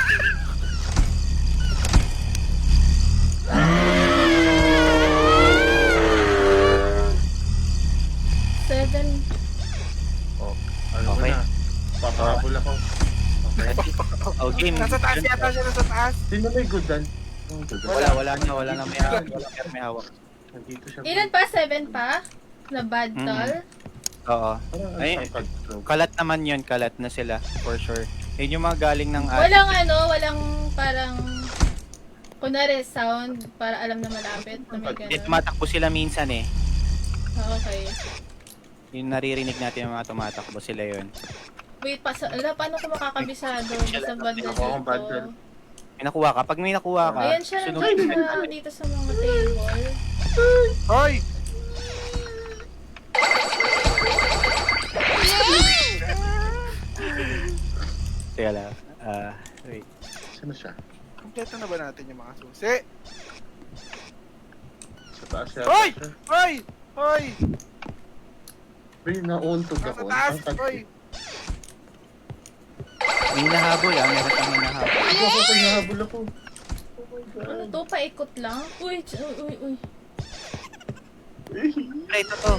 B: Seven.
E: Oh, ano
D: Okay.
E: na? Papahabol ako. Okay.
D: Oh, game.
G: Nasa taas yata siya, nasa taas.
E: Sino may good dan? Oh, good dan.
D: Wala na may hawak. Wala na may hawak.
E: Nandito siya.
B: Ilan pa? 7 pa? Na bad doll?
D: Oo.
E: Parang ang
D: Ay,
E: sangkad.
D: kalat naman yun. Kalat na sila. For sure. Yun yung mga galing ng
B: Walang parang kunwari sound para alam na malapit na may
D: Hindi,
B: ganon.
D: tumatakbo sila minsan eh.
B: Okay.
D: Yung naririnig natin yung mga tumatakbo sila yun.
B: Wait, paano ko makakabisado sa banda
E: Ako akong bad
B: dito?
E: doll.
D: May nakuha ka. Pag may nakuha ka,
B: Ayan siya,
D: sunugin
B: nandiyan
D: mo.
B: siya dito sa mga table.
G: Hoy!
D: Teka lang. Wait.
E: Sino siya?
G: Kompleto na ba natin yung mga susi?
E: Sa taas yata
G: Hoy!
E: siya.
G: Hoy! Hoy!
E: Uy, nauuntog
G: Nasa
E: ako.
G: taas!
E: Ang tagpi.
G: Hoy!
D: May hinahabol meron kang hinahabol.
E: Ako, pinahabol ako. Oh my
B: Ano
E: God.
B: to? Paikot lang? Uy, uy.
D: Ay, ito to.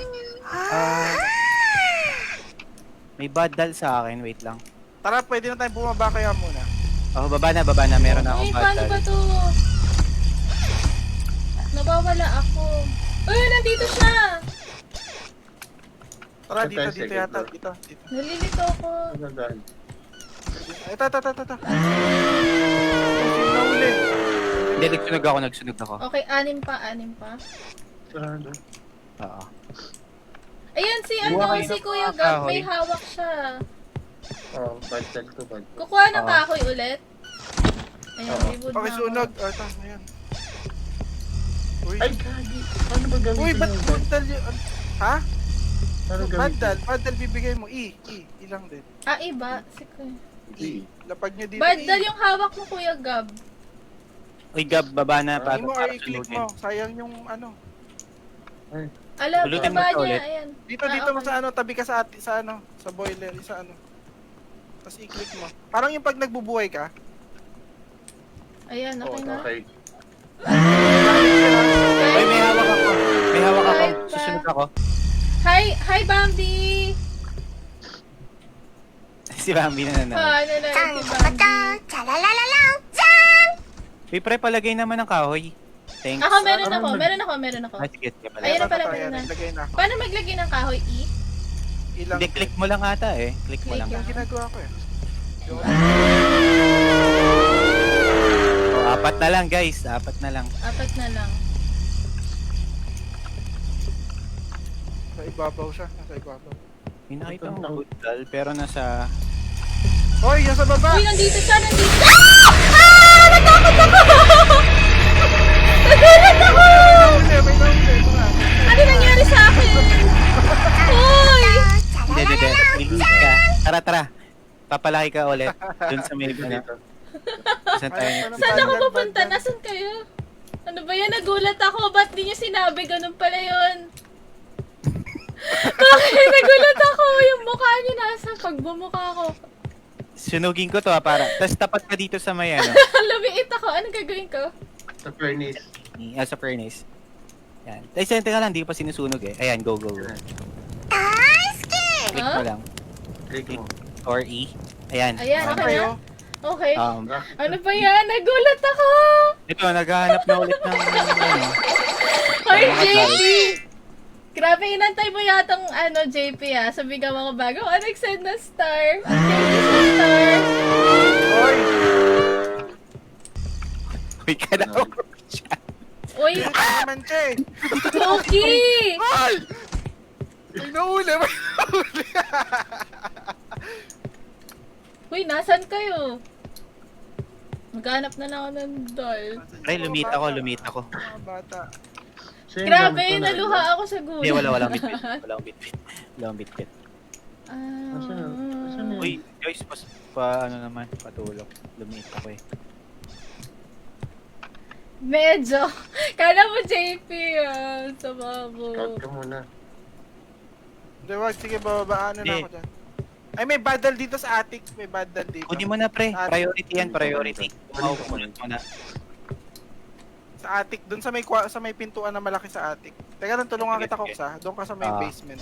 D: May baddal sa akin, wait lang.
G: Tara, pwede na tayong bumaba kaya muna.
D: Oh, baba na, meron na
B: Uy,
D: akong
B: paano ba
D: baddal.
B: to? Nawawala ako. Uy, nandito siya!
G: Tara,
E: Sa
G: dito,
E: 10
G: dito
E: seconds
G: yata.
E: lang.
G: Dito.
B: Nalilito ako.
E: Ano dahil?
G: Ito. Yung nahuli.
D: Hindi, nagsunog ako.
B: Okay, anim pa.
E: Sarado.
D: Oo.
B: Ayan si
D: Buhay
B: si
D: na
B: Kuya
D: mga
B: Gab,
D: kahoy.
B: may hawak siya.
E: Oh, bad tag to bad.
B: Kukuha ng
D: Oo.
B: kahoy ulit. Ayan,
E: Oo.
B: may wood
G: Okay,
B: na
G: sunog.
B: ako.
G: O, ito, ayan. Uy.
E: Ay, kagi. Paano ba gamitin
G: Uy, ba't
E: yung bad?
G: bandal yun? Ha?
E: Paano gamitin?
G: Bandal bibigay mo. Ilang din.
B: Ah, iba. Si Kuya.
E: Hindi.
G: Lapag nyo dito.
B: Bandal yung hawak mo, Kuya Gab.
D: Uy, Gab, baba na para
G: I mo or
D: para
G: i-click
D: sunugin.
G: mo. Sayang yung ano.
B: Alam,
D: Ulitin mo
B: baba
D: siya
B: niya.
D: ulit.
B: Ayan.
G: Dito
B: Ah,
G: mo
B: okay.
G: sa ano, tabi ka sa sa boiler, sa ano. Tapos i-click mo. Parang yung pag nagbubuhay ka.
B: Ayan, okay
E: Oh,
B: na.
E: okay.
D: Uy, may hawak ako.
B: Bye,
D: Susunod
B: bye.
D: ako.
B: Hi, Bambi!
D: Si Bambi na nanonood.
B: Ano na si Bambi?
D: Uy, pre, palagay naman ng kahoy. Thanks.
B: Ako, meron ako.
D: Ah, sige, sige pala.
B: Ayun na pala,
G: Ito,
B: meron na.
G: naglagay na ako.
B: Paano maglagay ng kahoy?
G: Ilang.
D: Hindi, click mo lang ata eh. Click mo
B: Click
D: lang.
B: lang.
G: Yung ginagawa ko eh.
D: Oh, 4 na lang, guys. 4 na lang.
B: 4 na lang.
G: Sa ibabaw siya. Nasa ibabaw.
D: May nakita akong budal, pero nasa...
G: Hoy, yan sa baba!
B: Uy, nandito siya! Natakot ako! Nagulat ako!
G: May nahuli. Ito nga.
B: Ano nangyari sa akin? Uy!
D: Hindi. Release ka. Tara. Papalaki ka ulit. Dun sa may ano. Saan tayo?
B: Saan ako pupunta? Nasaan kayo? Ano ba yan? Nagulat ako. Ba't di niyo sinabi? Ganun pala yun. Bakit? Nagulat ako. Yung mukha niyo nasa pagbumukha ko.
D: Sunugin ko to para. Tapos tapat ka dito sa may ano.
B: Lumiit ako. Anong gagawin ko?
E: Sa furnace.
D: Sa furnace. Yan. Ay, teka lang. Di ko pa sinusunog eh. Ayan, go. Click mo lang.
E: Click mo.
D: Or E. Ayan.
B: Ayan,
G: Saan
B: okay
G: kayo?
B: na? Okay.
E: Bakit?
B: Ano ba yan? Nagulat ako!
D: Ito, naghahanap na ulit ng ano.
B: Hoy,
D: Mga
B: JP! Grabe, inantay mo yatang JP Sabi ka mga bago, nag-send na star. Thank you sa star.
G: Hoy!
D: Uy, ka na.
B: Uy,
G: Ito naman siya eh.
B: Loki!
G: Ay! May nahuli.
B: Uy, nasan kayo? Maghanap na lang ako ng doll.
D: Ay, lumit ako.
G: Mga bata.
E: Siya yung
B: Grabe,
E: gamit ko na,
B: naluha ako sa gulat.
D: Hindi, walang bitbit. Walang bitbit.
E: Asan na?
D: Uy, guys, ano naman, patulog. Lumit ako eh.
B: Medyo. Kala mo JP sa babo.
E: Cut ka muna.
G: Hindi, wag. Sige, bababaan na
D: Hindi.
G: ako dyan. Ay, may bandal dito sa attic. May bandal dito.
D: Kunin mo na, pre. Priority yan, priority. Kunin mo na.
G: Sa attic. Doon sa may pintuan na malaki sa attic. Teka lang, tulungan
D: Sige,
G: kita,
D: sige.
G: Koksa. Doon ka sa may
D: Ah.
G: basement.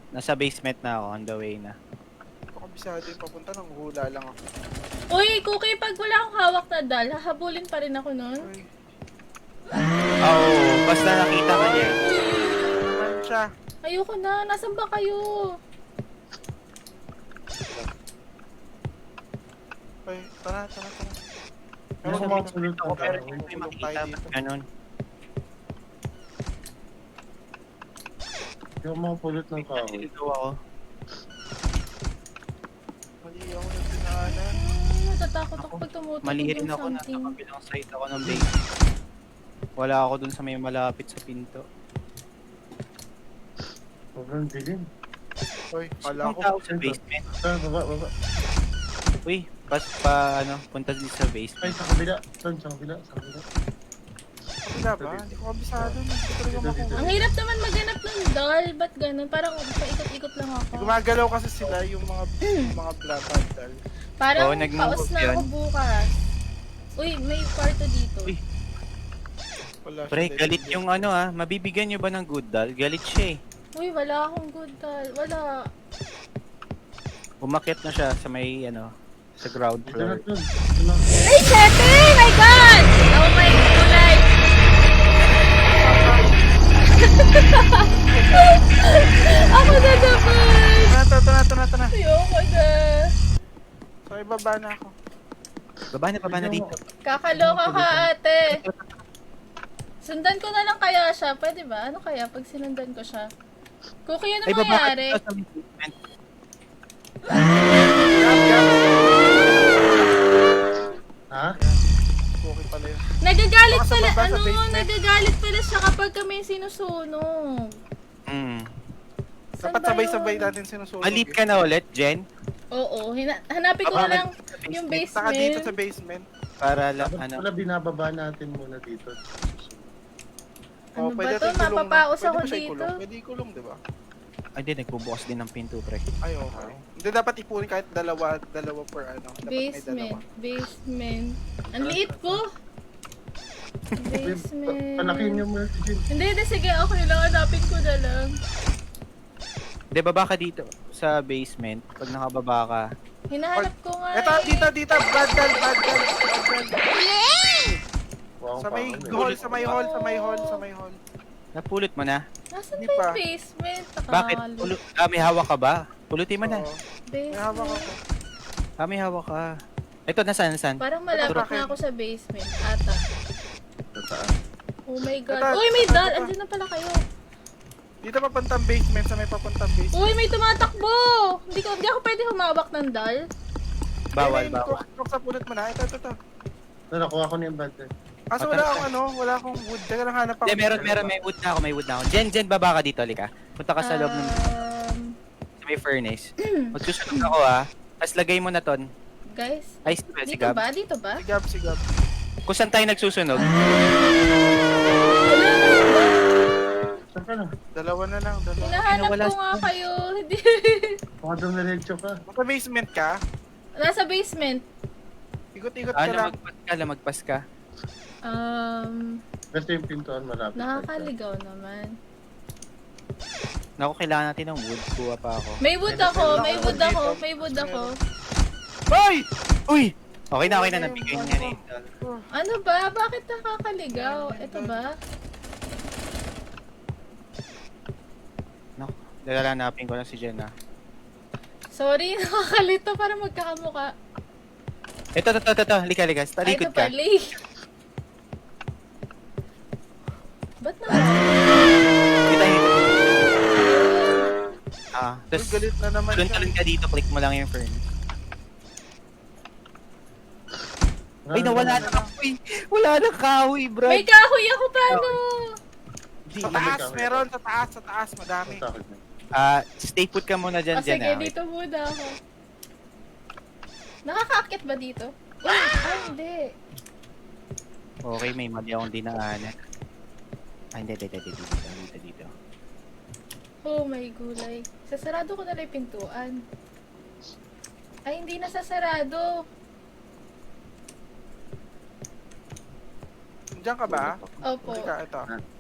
D: Nasa basement na ako, on the way na.
G: Ako kabisado yung papunta. Nang hula lang ako.
B: Uy, Cookie, pag wala akong hawak na doll, hahabulin pa rin ako nun.
G: Uy,
D: Oo, basta nakita ka niya.
G: naman siya.
B: Ayoko na. Nasaan ba kayo?
G: Ay, tara.
E: Ano kung mapulot
D: Ako,
E: ng
D: pero
E: kahoy?
D: hindi ko
G: Tulog
D: makita.
G: tayo dito.
D: Ganun.
E: Hindi ako makapulot ng kahoy.
D: Dito ako.
G: Mali ako ng pinaanan.
B: Natatakot ako pag tumutunog
D: Mali rin
B: ng
D: ako, nasa
B: something.
D: kabilang side ako ng base. Wala ako dun sa may malapit sa pinto.
E: Sobrang dilim.
G: Uy, kala
D: Ang
G: ko.
D: tao sa basement.
E: Baba.
D: Uy, punta dito sa
E: Ay,
D: basement.
E: sa kabila. Son, sa kabila.
G: Kabila ba? Hindi ko kabisado. Hindi ko talaga
E: Dito, dito.
G: makuha.
B: Ang hirap naman maghanap ng doll. Ba't ganun? Parang paikot-ikot lang ako.
G: Gumagalaw kasi sila yung mga black doll.
B: Parang
D: Oo, nag-move
B: paus na
D: yun.
B: ako bukas. Uy, may kwarto dito.
D: Uy.
G: Wala siya
D: Pre,
G: dito.
D: galit yung mabibigyan nyo ba ng good doll? Galit siya eh.
B: Uy, wala akong good doll. Wala.
D: Umakyat na siya sa may sa ground
E: Dito na,
D: floor.
E: Son. Dito na.
B: Ay, Chepe! My God! Oh my kulay! Ako na naman!
G: Ito na.
B: Ayoko na.
G: So, ibaba na ako.
D: Baba na dito.
B: Kakaloka ka, ate. Sundan ko na lang kaya siya. Pwede ba? Ano kaya pag sinundan ko siya? Cookie, ano
D: Ay, baba ka
B: mangyari?
D: dito sa basement.
E: Ha?
G: Okay pala yun.
B: Nagagalit
G: Baka sa
B: pala,
G: baba, sa basement.
B: nagagalit pala siya kapag kami sinusunog.
D: Mm.
B: Saan
G: Dapat
B: ba
G: sabay-sabay
B: yun?
G: natin sinusunog.
D: Malit ka na ulit, Jen.
B: Oo, hanapin ko
G: Baka
B: na lang
D: sa
B: yung
D: basement.
G: Saka dito sa
B: basement.
G: basement.
D: Para lang,
E: Dapat pala binababa natin muna dito.
B: Ano ba
G: pwede
B: to?
G: natin ikulong na.
B: Mapapaos
G: Pwede
B: ako
G: ba siya
B: dito.
G: ikulong? Pwede ikulong, di ba?
D: Ay, hindi, nagbubukas din ng pinto, pre.
G: Ay, okay. Hindi dapat ipunin kahit dalawa per ano. Dapat may dalawa.
B: Basement. Ang liit ko. Basement.
E: Palakin niyo mo.
B: Hindi, sige, okay lang. Hanapin ko na lang.
D: Hindi, baba ka dito sa basement. Pag nakababa ka.
B: Hinahanap ko nga.
G: Ito, dito. Bad gun.
E: Wow,
G: Sa may
E: parang
G: hall.
D: Napulot mo na.
B: Nasaan
G: Hindi
B: ba yung
G: pa.
B: basement?
D: Bakit? May hawak ka ba? Pulutin mo na.
G: Oo. May hawak
B: Basement.
G: ako.
D: May hawak ka. Ito, nasaan?
B: Parang malapit
G: Bakit?
B: na ako sa basement. Ata.
E: Sa taas.
B: Oh my God.
G: Ito,
B: Uy, may
G: ito,
B: doll.
G: ito.
B: Andun na pala kayo.
G: Dito papuntang basement, sa may papuntang basement.
B: Uy, may tumatakbo. Hindi ako pwede humawak ng doll.
D: Bawal.
G: Crocs sa pulot mo na. Ito.
E: Nakuha ko na yung bad gun.
G: Kaso wala akong wood. Teka lang, hanap ako.
D: Hindi, meron. May wood na ako. Jen, baba ka dito, Lika. Punta ka sa loob ng sa may furnace. Magsusunod ako Tapos lagay mo na ton.
B: Guys,
D: Ay,
B: dito
D: sigab.
B: ba? Dito ba?
G: Sigab.
D: Kung saan tayo nagsusunog?
E: Saan ka na?
G: Dalawa na lang.
B: Hinahanap
D: wala
B: ko nga
D: sa-
B: kayo. Hindi.
E: Baka dumiretso ka.
G: Sa basement ka?
B: Nasa basement.
G: Ikot-ikot ka lang.
D: Lamagpas ka.
E: Basta yung pintuan malapit.
B: Nakakaligaw naman.
D: Naku, kailangan natin ng wood. Kuha pa ako.
B: May wood ako.
G: Hoy!
D: Uy! Okay na. Nabigay niya na yun.
B: Ano ba? Bakit nakakaligaw? Ito ba?
D: Naku, lalanapin ko na si Jen
B: Sorry, nakakalito para magkakamuka.
D: Ito. Lika. Sa
B: Ay,
D: likod
B: ito
D: ka.
B: pala. Ba't na?
D: Kita dito.
G: Uy,
D: Tapos,
G: galit na naman siya.
D: talon ka dito. Click mo lang yung furnace. Ay, nawala na kahoy. Wala na kahoy, bro.
B: May kahoy ako paano?
D: Di,
G: Sa taas, meron. Sa taas. Madami.
E: Takot na.
D: stay put ka muna dyan,
B: Sige,
D: Jen.
B: dito muna ako. Nakakaakit ba dito? Uy, hindi.
D: Okay, may mali akong dinaanan. Hindi. Dito.
B: Oh my gulay. Sasarado ko na lang yung pintuan. Ay, hindi na sasarado.
G: Diyan ka ba?
B: Opo.
G: Teka, ito.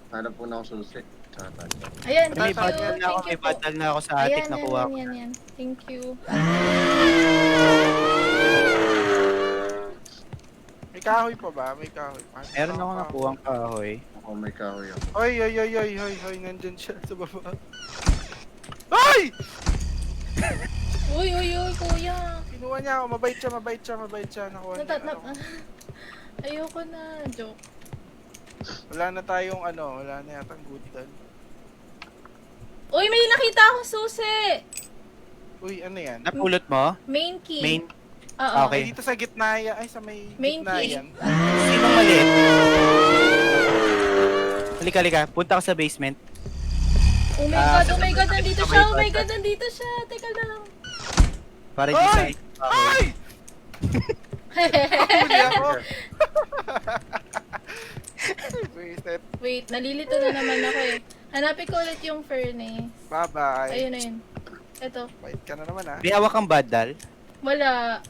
E: Hanap po na ako susi. Tsaka tayo.
B: Ayan,
D: May
B: thank you.
D: battle na ako,
B: Thank
D: may
B: you po.
D: battle na ako sa attic, nakuha ko.
B: Yan. Thank you.
G: May kahoy pa ba? May kahoy pa.
D: Meron ako nakuha ang kahoy.
E: Ako may kahoy ako.
G: Hoy, nandyan siya sa baba. Hoy!
B: Uy, kuya.
G: Kinuha niya ako. Mabait siya. Nakuha niya.
B: Ayoko na. Joke.
G: Wala na yatang good doll.
B: Uy, may nakita akong susi.
G: Uy, ano yan?
D: Napulot mo?
B: Main key.
D: Main?
B: Oo.
D: Okay.
G: Ay, dito sa gitna yan. Ay, sa may
B: Main
G: gitna
B: key.
G: yan.
D: Sinong maliit? Halika. Punta ka sa basement.
B: Oh my god, oh my god, nandito siya, oh my god, nandito siya. Teka lang.
D: Para hindi
G: Hoy!
D: sa...
G: Ay! Huli ako. Wasted.
B: Wait, nalilito na naman ako eh. Hanapin ko ulit yung furnace.
G: Bye-bye.
B: Ayun na yun. Ito.
G: Wait ka na naman ah.
D: May hawak kang badal?
B: Wala.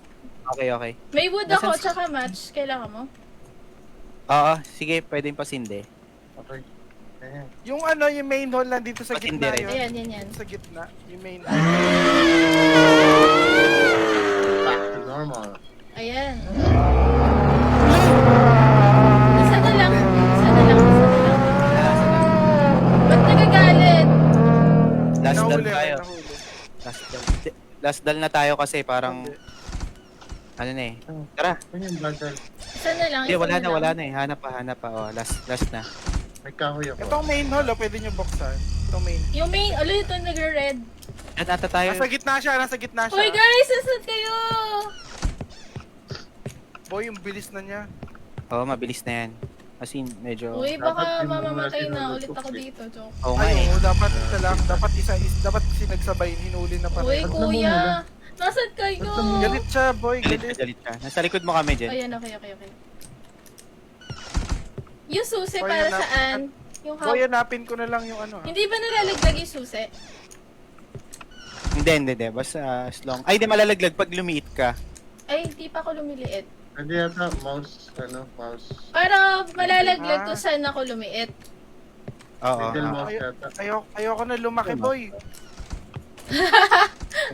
D: Okay, okay.
B: May wood ako,
D: Nasaan-
B: tsaka match. Kailangan mo?
D: Oo, sige, pwedeng pasinde.
E: Okay. Ayan.
G: Yung ano, yung main hall nandito sa
D: Ba't
G: gitna
D: hindi rin?
G: yun.
B: Ayan, yan, yan.
G: Sa gitna, yung main hall.
E: Back to normal.
B: Ayan. Isa na lang. Isa na lang. Isa na lang. Ba't nagagalit?
D: Last dal
G: Nahuli
D: tayo.
G: ako, nahuli.
D: Last dal. Last dal na tayo kasi parang... Ano na eh. Tara.
E: Ano yung badal?
B: Isa na lang.
D: Hindi,
B: isa
D: wala na,
B: lang.
D: wala na eh. Hanap pa. Oh, last na.
E: May kahoy ako.
G: Itong main hall, oh, pwede nyo buksan. Itong main.
B: Yung main, ulit ito nagre-red.
D: At ata tayo.
G: Nasa gitna siya, nasa gitna siya.
B: Uy guys, sasad kayo!
G: Boy, yung bilis na niya.
D: Oo, mabilis na yan. As in, medyo...
B: Uy,
E: Dapat
B: baka
E: yung mga
B: mamamatay na
E: sinulog
B: ulit
E: ko
B: ako
E: eh.
B: dito, Chok.
D: Oo nga
G: Ay,
D: eh.
G: oo, dapat isa lang. Dapat dapat sinagsabay, hinuli na pa
B: Uy,
G: rin.
B: kuya! Nasaan kayo?
G: Galit siya, boy,
D: Galit
G: galit.
D: ka, galit ka. Nasa likod mo kami, Jen.
B: Ayan, okay. Yung susi
G: Boy,
B: para
G: hanap-
B: saan? Yung
G: Boy, hanapin ko na lang yung ano.
B: Hindi ba nalalagdag yung susi?
D: Hindi. Basta as long... Ay, di malalaglag pag lumiit ka.
B: Ay, hindi pa ako lumiliit.
E: Hindi yata, mouse.
B: Para malalaglag kung saan ako lumiit.
D: Oo.
E: Middle
D: oo.
E: mouse yata.
G: Ayoko na lumaki, boy.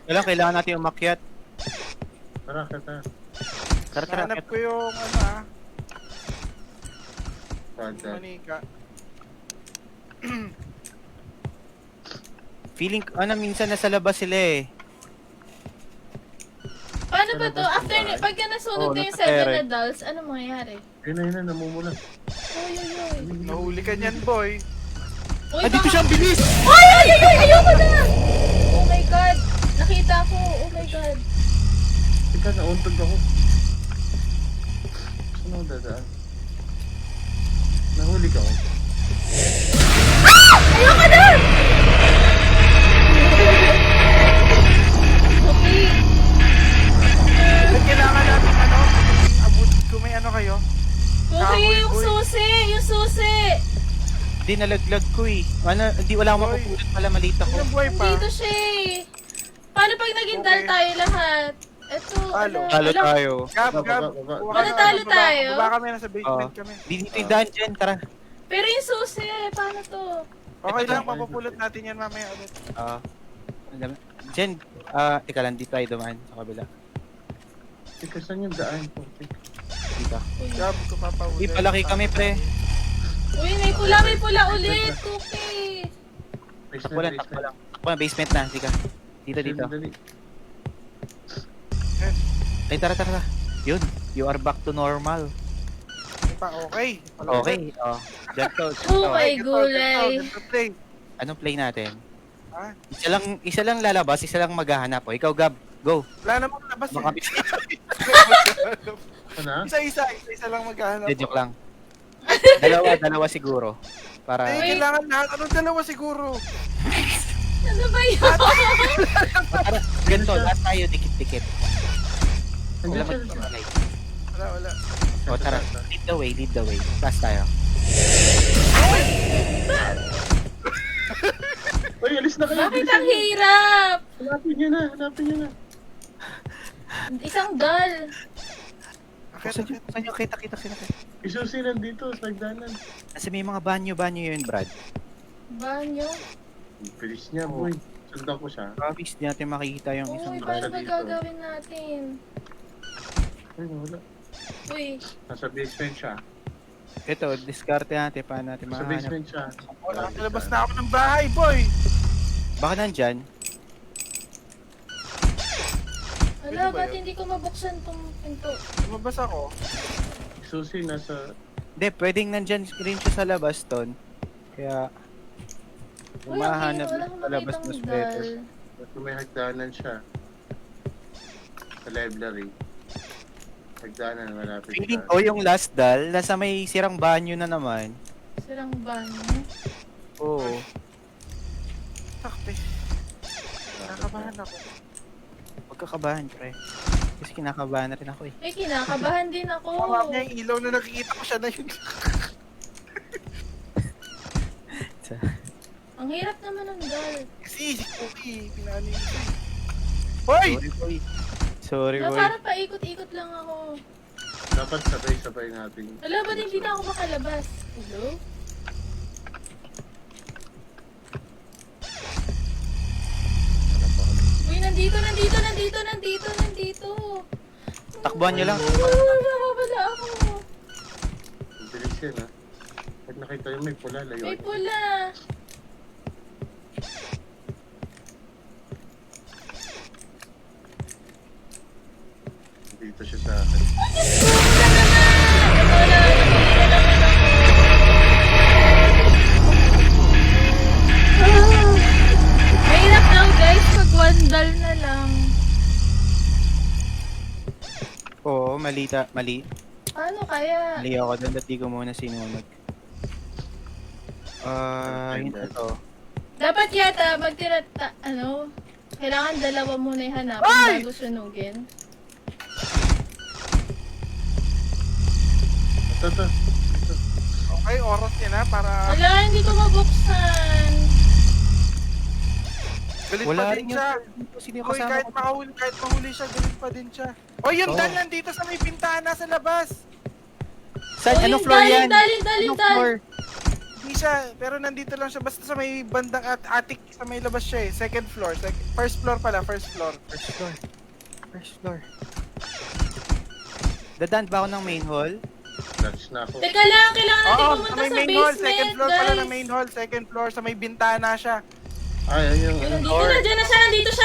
D: Kailangan natin umakyat.
E: Tara, kita.
D: Tara.
G: Hanap ko yung ano
E: Badal.
G: manika.
D: Feeling, minsan nasa labas sila eh.
B: Paano ba to? After, pagka nasunog
D: Oo,
B: na yung
D: nasa tere.
B: 7 adults, ano mangyayari?
E: Yun na, namumula.
B: Uy.
G: Nahuli ka niyan, boy.
B: Uy,
D: Ah, dito
B: baka-
D: siya, ang bilis!
B: Ay! Ayoko na! Oh my god! Nakita ko! Oh my god!
E: Teka, nauntog ako. Saan ako dadaan? Nahuli ka ako.
B: Ayoko na! Okay.
G: Ba't kailangan natin ano? Abot kung may ano kayo?
B: Okay, yung
G: Uy.
B: susi! Yung susi!
D: Hindi nalaglag ko eh. Wala akong
G: Boy.
D: mapupulot pala, malita ko.
G: Yung buhay pa.
B: Dito siya eh. Paano pag naging dal
G: Okay.
B: tayo lahat? Eto,
G: Talo.
D: Talo
B: wala.
D: tayo.
G: Gab.
E: Baba.
G: Kuha ka
B: Manatalo
G: na,
B: tayo?
G: Baba kami, nasa basement
D: Oo.
G: kami.
D: Dito yung daan, Jen. Tara.
B: Pero yung susi, paano to?
G: Okay
D: Ito
G: lang,
D: lang.
G: mapupulot natin yan mamaya ulit.
D: Jen, teka lang, dito tayo dumaan sa kabila.
E: Teka, saan yung daan ko?
D: Dito.
B: Uy,
G: Gab, ko papahuli.
D: Uy, palaki kami, pre.
B: Uy may pula ulit, Cookie.
E: Basement,
D: Wala,
E: basement.
D: wala. Wala, basement na. Dito. Dito.
E: Dali.
D: Ay, tara. Yun, you are back to normal.
G: Okay.
D: Okay. Oh, Ganto.
B: Oh my
G: Ito,
B: gulay.
G: ito, play.
D: Anong play natin?
G: Ah?
D: Isa lang lalabas, isa lang maghahanap. O, ikaw, Gab. Go.
G: Wala namang labas
D: Baka
E: Ano?
G: Isa lang maghahanap.
D: Hindi, joke lang. Dalawa siguro. Para...
G: Ay, kailangan lahat. Anong dalawa siguro?
B: Ano ba yun?
D: Tara, ganito, lahat tayo dikit-dikit. Wala
E: Andiyan siya.
D: mag-play.
G: Wala.
D: O, tara. Lead the way. Class tayo.
E: Uy, alis na kayo.
B: Bakit ang hirap?
E: Hanapin niyo na.
B: Isang dal.
G: Akit.
D: Saan yung kita.
E: Isusi nandito sa nagdanan.
D: Nasa may mga banyo yun, Brad.
B: Banyo?
E: Bilis niya, boy. Sundan ko siya.
D: Promise, di natin makikita yung isang
B: Uy,
D: brad.
B: paano ba gagawin natin?
E: Ay, wala.
B: Uy,
E: Nasa basement siya.
D: Ito, diskarte natin. Paano natin
E: Sa
D: mahanap?
E: basement siya.
G: Wala, labas na ako ng bahay, boy.
D: Baka nandyan.
B: ala,
G: ba
B: ba't
G: yun?
B: hindi ko mabuksan tong pinto?
G: Lumabas ako.
E: Susi nasa...
D: Hindi, pwedeng nandyan rin siya sa labas, Ton. Kaya...
B: Uy,
D: Umahanap
B: wala
D: sa
B: akong
D: labas
B: makitang
D: mas
B: dal.
D: better.
E: Nasa may hagdanan siya. Sa library. Hagdanan, malapit
D: Feeling
E: siya.
D: ko yung last dal, nasa may sirang banyo na naman.
B: Sirang banyo.
D: Oo.
G: Sakte. Nakakabahan ako.
D: Huwag kakabahan, pre. Kasi kinakabahan na rin ako eh.
B: Ay, kinakabahan din ako.
G: Mga niya yung ilaw na nakikita ko siya na yun.
B: Ang hirap naman ng dal.
G: Kasi si Cookie, pinano yun. Hoy!
D: Sorry, boy. Sorry,
B: Na
D: boy.
B: parang paikot-ikot lang ako.
E: Dapat sabay-sabay natin.
B: Ala, ba't hindi na ako makalabas? Hello? Uy, nandito.
D: Takbuhan nyo lang.
B: Nakabala ako.
E: Ang bilis yan ha. Pag nakita yung may pula, layo.
B: May pula.
E: Dito siya sa akin.
B: Mahirap lang guys pag one dal na lang.
D: Oo, mali.
B: Ano kaya?
D: Mali ako doon, ba't di ko muna sinunod? Yun na to.
B: Dapat yata kailangan dalawa muna yung hanapin bago sunugin.
E: Ito.
G: Okay, oras niya na para...
B: Wala, hindi ko mabuksan.
G: Galit
D: Wala
G: pa
D: rin
G: din
D: yun.
G: siya.
D: Sino yung
G: Hoy,
D: kasama
G: kahit
D: ko?
G: mahuli siya, galit pa din siya. Oh, yung
D: Oo.
G: Dan nandito sa may bintana sa labas.
D: Saan?
B: Oh,
D: Anong
B: yung
D: floor
B: dal,
D: yan?
B: dal.
D: Anong floor?
G: Hindi siya, pero nandito lang siya. Basta sa may bandang attic, sa may labas siya eh. Second floor. First floor pala, first floor.
D: First floor. Dadaan ba ako ng main hall?
E: Touch na ako.
B: Teka lang, kailangan natin
G: Oo,
B: pumunta
G: sa may
B: sa
G: main hall.
B: basement,
G: Second floor pala
B: guys.
G: na main hall. Second floor, sa may bintana siya.
E: Ay, ayun.
B: Yung
E: Ano?
B: nandito na, dyan na siya,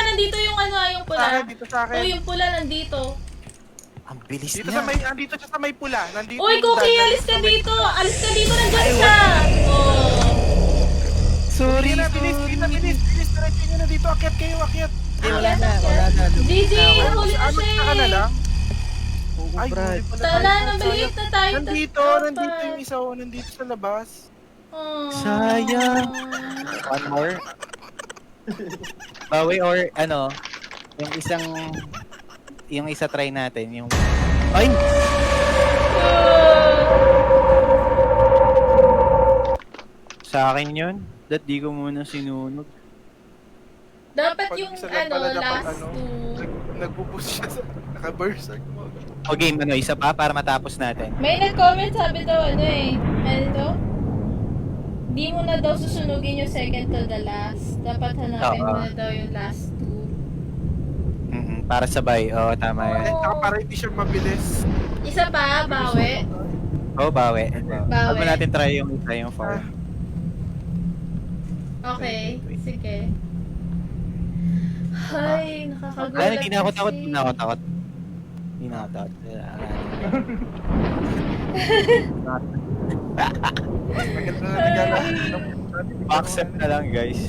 B: nandito yung yung
G: Sa
B: pula.
G: akin, dito sa
B: Oh,
G: akin.
B: yung pula nandito.
D: Ang bilis
G: Dito
D: niya.
G: sa may, andito siya sa may pula. Nandito
B: Uy,
G: yung
B: Cookie,
G: Dan,
B: alis ka
G: nandito sa may-
B: dito. Alis ka dito, nandyan siya. Oh.
D: Sorry,
G: Bilis, bilis. Diretso nyo na dito. Akyat kayo, akyat.
D: Wala na.
B: GG,
D: Lumabas
B: huli na
G: Ano
B: siya
G: ka na
B: eh.
G: lang?
D: Oo,
G: Ay,
D: Brad.
G: huli pala
B: Tala,
G: tayo.
B: nabaliit na tayo.
G: Nandito
B: tas apat.
G: yung isa. Nandito sa labas.
B: Oh.
D: Sayang. One more. Bawi or yung isa try natin, yung... Ay! Sa akin yun. That di ko muna sinunod.
B: Dapat
G: Pag
B: yung
G: isa lang pala, dapat
B: last two.
G: Nagpo-push siya sa naka-berserk mo.
D: O game, isa pa para matapos natin.
B: May nag-comment sabi daw ano to? Di mo na daw susunugin yung second to the last. Dapat hanapin mo
D: Oo.
B: na daw yung last two.
D: Para sabay. Oo, tama yan.
G: Saka para hindi siya mabilis.
B: Isa pa, bawi.
D: Oo, bawi. Huwag mo natin try yung isa, yung 4.
B: Okay, sige. Ay, nakakagulat.
D: Ano, hindi na ako takot.
B: kasi.
D: Hindi na ako takot. Hindi na ako takot.
G: Maganda na regalo.
D: Accept na lang, guys.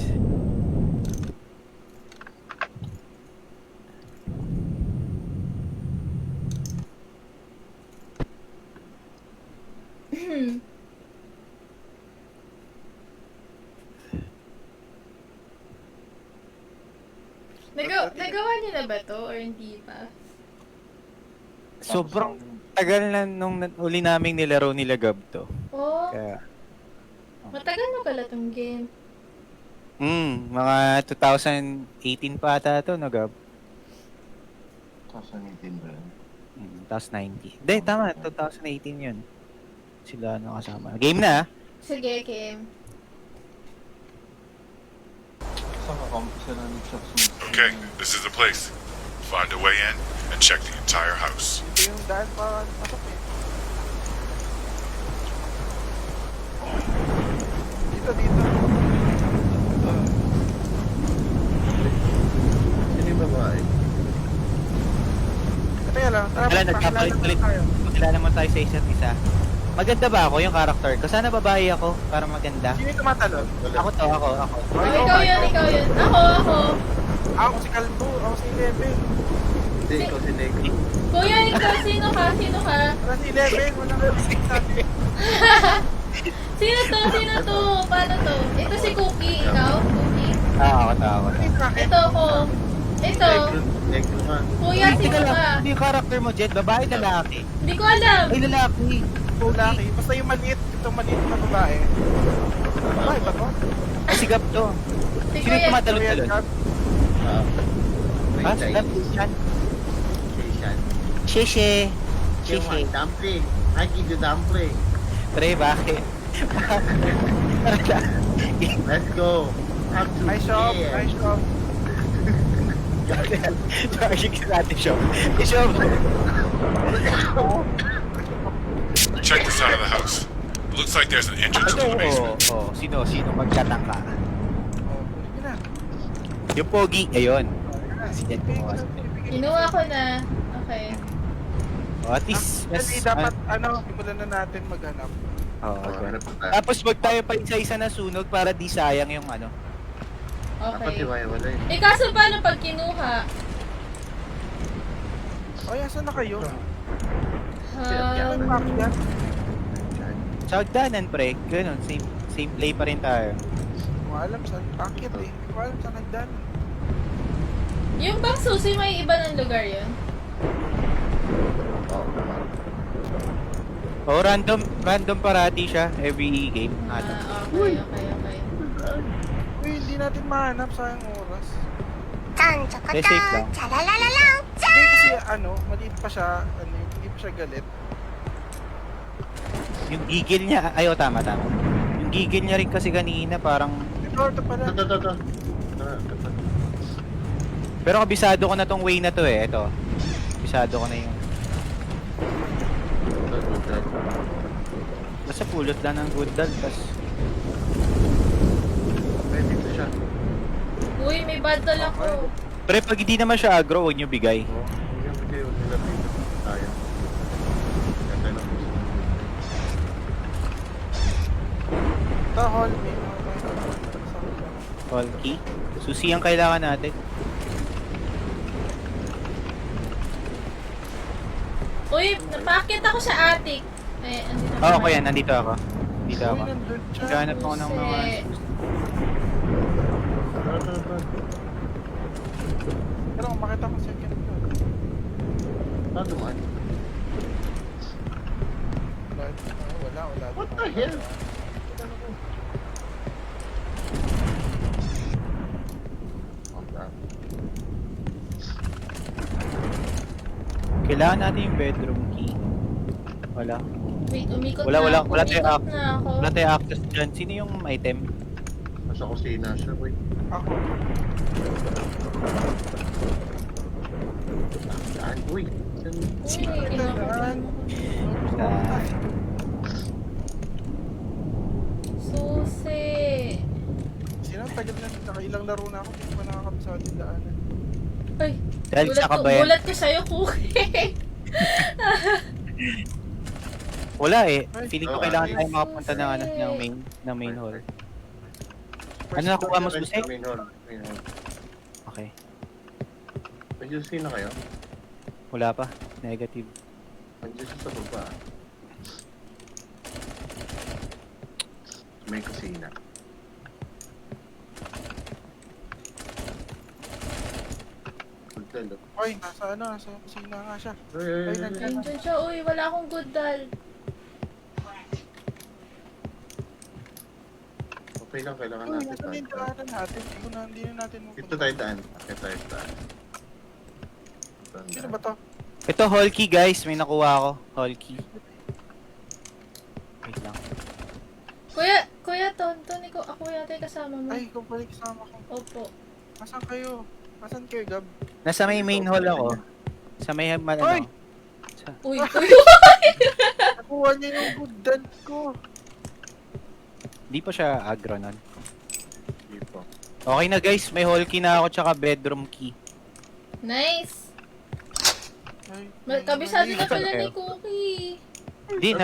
B: Nagawa niyo na ba to or hindi pa?
D: Sobrang tagal na nung uli naming nilaro nila Gab to.
B: Oh,
D: Kaya,
B: matagal na pala tong game.
D: mga 2018 pa ata to, no Gab?
E: 2018 ba yan?
D: Tapos 90. Hindi, tama, 2018 yun. Sila nakasama. Game na, ah.
B: Sige, Kim.
F: Okay, this is the place. Find a way in and check the entire house.
G: Ito yung daan para pasok eh. Dito.
E: Sino yung babae?
G: Kaya lang, tara,
D: Wala,
G: pakilala
D: nagkapalit-palit.
G: tayo.
D: Pakilala naman tayo sa isa't isa. Maganda ba ako yung character ko? Sana babae ako para maganda.
G: Sino yung tumatalon?
D: Ako.
B: Oh, ikaw yun. Ako.
G: Ako si Kalbo, ako si Eleven.
E: Hindi, ikaw si Nick.
B: Kuya, ikaw, sino ka?
G: Para si Eleven, wala ka sabi.
B: Sino to? Paano to? Ito si Cookie, ikaw? Cookie?
D: Takot.
G: Ay, bakit?
B: Ito ako. Ito.
E: Necroman.
B: Kuya,
D: Teka
B: sino
D: lang,
B: ka?
D: ano yung character mo, Jet? Babae, lalaki?
B: Hindi ko alam.
D: Ay, lalaki.
G: Lalaki. Basta yung maliit, itong maliit na babae. Babae ba to?
D: Ay, si Gab to.
B: Si
D: Sino yung
B: Kuya.
D: tumatalon-talon?
G: Kuya,
D: Ah, si Gab, Shan.
E: Shishan.
D: Sheshe.
E: Sheshe.
D: Sheshe.
E: Dumpling. I give you dumpling.
D: Pre, bakit?
E: Let's go. Up to
G: Nice shop,
E: here.
G: nice shop.
D: Charging sa ating show. I-show.
F: Check the side of the house. Looks like there's an entrance to
D: Ano?
F: the basement.
D: Sino magtatangka?
G: Oh, yun na.
D: Yung pogi, ayun. Si Jet
G: Bigay ko
D: po.
G: na, bigay ko na.
B: Kinuha ko na. Okay.
D: Oh, at least,
G: Kasi dapat, simulan na natin maghanap.
D: Oh,
E: Oh,
D: okay.
E: ano pa tayo?
D: Tapos wag tayo pa isa-isa na sunog para di sayang yung ano.
E: Dapat
B: Okay.
E: iwaiwala eh.
B: Eh, kaso paano pag kinuha?
G: O, asan na kayo?
B: Um,
G: Bakit?
D: Sa hagdanan, pre. Ganun, same play pa rin tayo.
G: Hindi ko alam saan. Bakit eh? Hindi ko alam saan nagdan.
B: yung bang susi may iba ng lugar yun?
D: Oh, random parati siya every game. Ano?
B: Okay.
G: Uy, hindi natin mahanap, sayang oras.
D: Eh, safe lang.
G: Hindi kasi maliit pa siya, hindi pa siya galit.
D: Yung gigil niya, ayo tama. Yung gigil niya rin kasi kanina parang,
G: Ito pala.
E: Ito.
D: pero kabisado ko na tong way na to eh, ito. Kabisado ko na yung, basta pulot lang ng good dal, tas,
E: Pwede ko siya.
B: Uy, may bundle ako.
D: pre pag hindi naman siya aggro, huwag niyo bigay.
E: Oh, yung video nila dito. Tayo. Ganda na po.
G: Ito, hall me.
D: All key. Susi ang kailangan natin.
B: Uy, napakit ako sa attic. Eh, andito
D: Oh,
B: naman.
D: okay yan, nandito ako. Nandito ako.
G: Uy, nandun siya.
D: Maghanap ako ng mga,
E: Ito.
G: Pero kung makita ko second floor.
E: Ano man?
G: Wala.
E: What the hell?
D: kailangan natin yung bedroom key. Wala.
B: Wait, umikot
D: Wala,
B: na
D: wala,
B: ako.
D: wala tayo
B: Umikot na ako.
D: Wala tayong access dyan. Sino yung item?
E: Nasa kusina siya, boy.
G: Ako.
E: Saan? Uy!
B: Uy, kinakabahan ako. Susi.
G: Sino ang tagal na? Nakailang laro na ako. Hindi ko pa nakakabisa din daanan.
B: Ay,
D: Dahil sa kabayan.
B: gulat ko sa'yo, Cookie.
D: Wala eh. Feeling ko
E: Oh,
D: kailangan
E: ayos.
D: tayo makapunta ng, ng main hall. Ano nakuha mo, Susi?
E: Main hall.
D: Okay.
E: May juicy na kayo?
D: Wala pa. Negative.
E: Nandiyan siya sa baba. May kusina. Hotel, oh.
G: Oy, nasa kusina nga siya.
E: Ay,
B: Nandiyan siya. Uy, wala akong good doll.
E: Okay lang, kailangan
G: Uy,
E: natin.
G: nasa na yung daanan natin? Hindi na natin
E: Ito tayo daan. Ito tayo daan.
G: Sino ba to?
D: Ito, hall key guys. May nakuha ako. Hall key. Wait lang.
B: Kuya Tonton, ako yata yung kasama mo.
G: Ay, ikaw pala kasama ko.
B: Opo.
G: Nasaan kayo? Nasaan kayo, Gab?
D: Nasa may main hall ako. Sa may
G: Oy!
D: ano.
B: Uy,
G: Nakuha niya yung good dad ko.
D: Di pa siya aggro nun.
E: Dito.
D: Okay na guys. May hall key na ako tsaka bedroom key.
B: nice.
G: Ay,
B: Kabisado na
G: ay,
B: pala ni Cookie.
D: Hindi,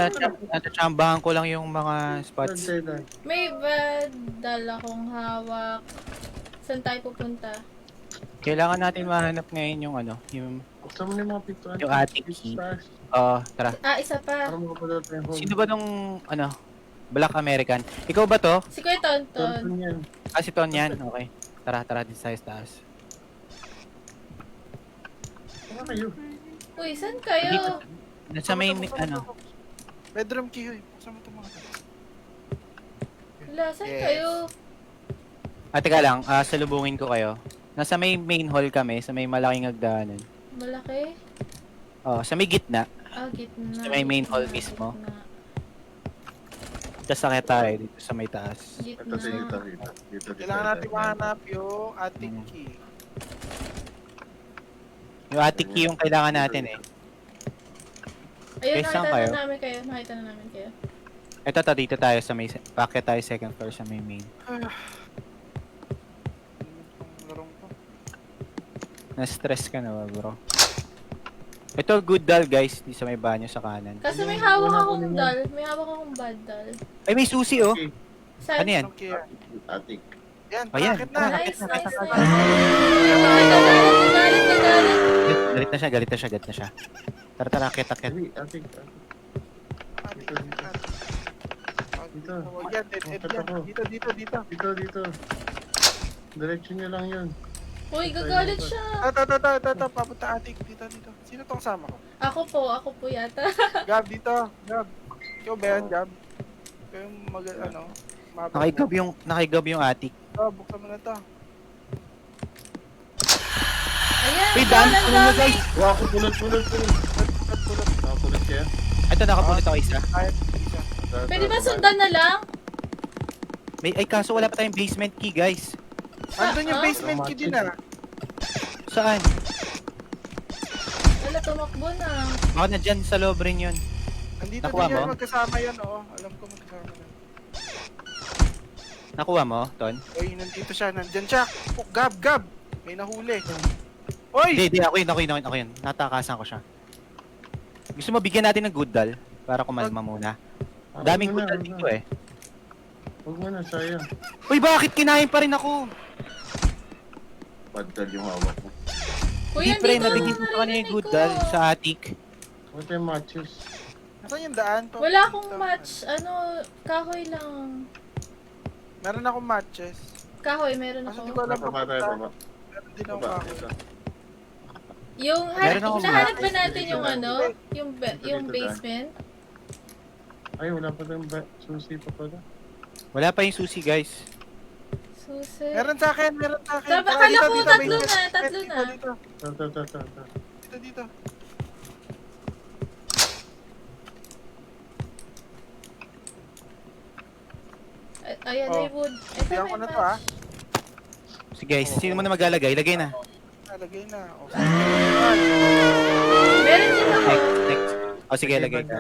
D: natachambahan ko lang yung mga spots.
E: Tayo daan.
B: May badal akong hawak. Saan tayo pupunta?
D: Kailangan natin mahanap ngayon yung ano, yung
E: Buksan mo na yung mga pintuan.
D: Yung attic key.
E: Stars.
D: tara.
B: Isa pa.
E: Para makapala tayo home.
D: Sino ba nung ano, Black American? Ikaw ba to?
B: Si Kuya Tonton.
E: Tonton yan.
D: Ah, si Ton yan. Okay. Tara din tayo sa taas.
E: Ano kayo?
B: Uy, saan kayo?
D: Nasa may, ano,
G: Bedroom key, hoy. Buksan mo ito mga to.
B: Wala, saan
G: Yes.
B: kayo?
D: teka lang, salubungin ko kayo. Nasa may main hall kami, sa may malaking hagdanan.
B: Malaki?
D: Oh, sa may gitna.
B: Ah, gitna.
D: Sa may main
B: gitna,
D: hall mismo.
B: Gitna.
D: Tapos sakit tayo dito sa may taas.
E: Ito
B: Gitna.
E: dito.
G: Kailangan natin mahanap yung attic
D: Mm.
G: key.
D: Yung attic key yung kailangan natin eh.
B: Ayun,
D: Guys, saan
B: nakita
D: kayo?
B: na namin kayo. Nakita na namin kayo.
D: Ito dito tayo sa may, packet tayo second floor sa may main.
G: Itong larong to.
D: Na-stress ka na ba, bro? Ito, good doll, guys. Di sa may banyo sa kanan.
B: Kasi may hawak akong doll. May hawak akong bad doll.
D: Ay, may susi, oh.
E: Okay.
B: Saan?
D: Ano yan?
G: Itong key.
E: Attic.
G: Yan,
D: Ayan.
G: bakit na?
B: Nice, nice, nice.
G: Bakit?
B: Galit na galit.
D: Galit na siya. Tara, akit.
E: Dali, attic.
G: Attic.
E: Dito.
G: Oh, yan, dead end
E: Bakit
G: yan.
E: ako? Dito. Diretso niya lang yun.
B: Uy, gagalit siya.
G: Ito, papunta attic. Dito. Sino tong kasama ko?
B: Ako po yata.
G: Gab, dito. Gab. Ikaw ba yan, Gab? Ikaw yung mabag
D: Nakigab yung attic.
G: Oh, buksan mo na to.
B: Ayan,
D: Uy, daan,
B: ang
D: puno mo,
B: dami.
D: guys.
E: Wow, ako pulot. Nakapulot kaya?
D: Ito, nakapulot ako isa.
G: Kahit isa.
B: Pwede ba sundan na lang?
D: Ay, kaso wala pa tayong basement key, guys.
G: Andun yung
B: Ah?
G: basement key din ah.
D: Saan?
B: Wala, tumakbo na.
D: Baka na dyan sa loob rin yun.
G: Nandito
D: Nakuha
G: din yan,
D: mo?
G: magkasama yan, oo. Alam ko magkasama yan.
D: Nakuha mo, Ton?
G: Oy, nandito siya, nandyan siya. Oh, Gab! May nahuli. Oy!
D: Hindi, ako yun. Natakasan ko siya. Gusto mo bigyan natin ng good doll? Para kumalma muna. Daming good doll dito eh.
E: Huwag mo na, sayang.
D: Uy, bakit kinain pa rin ako?
E: Padtal yung hawak mo.
B: Uy,
D: Hindi, pre,
B: andito
D: nabigyan ko kanina yung good doll sa attic.
E: Huwag tayong matches.
G: Nasaan yung daan?
B: Wala akong match. Kahoy lang.
G: Meron akong matches.
B: Kahoy, meron
G: Kasi hindi
B: ako.
G: ko alam
E: Baba tayo,
G: papunta.
E: baba.
G: Meron din akong
E: Baba.
G: kahoy.
B: Yung,
D: Meron akong
B: hinahanap ba
E: match.
B: natin yung yung
E: Dito,
B: basement?
E: Ay, wala pa tayong susi pa pala.
D: Wala pa yung susi, guys.
B: Susi.
G: Meron sa akin.
B: Sabi,
G: Ah,
B: akala
G: dito,
B: ko
G: dito,
B: tatlo
G: basement.
B: na, tatlo na.
E: Ito.
G: Dito.
B: Ayan, may wood. Ito
G: Bigyan
B: may
G: ko na to
B: match.
G: ah.
D: Sige, guys. Sino mo na maglalagay? Lagay na.
G: Nalagay na. Oh,
B: Meron din ako.
D: Next. O, sige, lagay ka.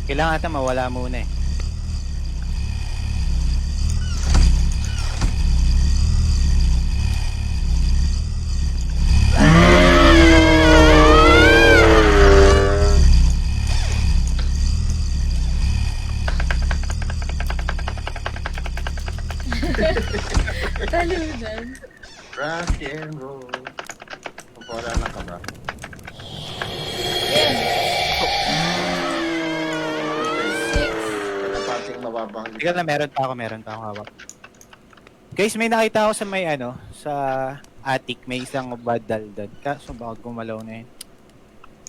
D: Kailangan ata mawala muna eh.
B: Talunan.
E: Rock and roll. Wala na ka ba?
B: Ayan. 6.
E: Katapating mababang.
D: Teka na, meron pa akong hawak. Guys, may nakita ako sa may sa attic, may isang bad doll doon. Kaso baka gumalaw na yun.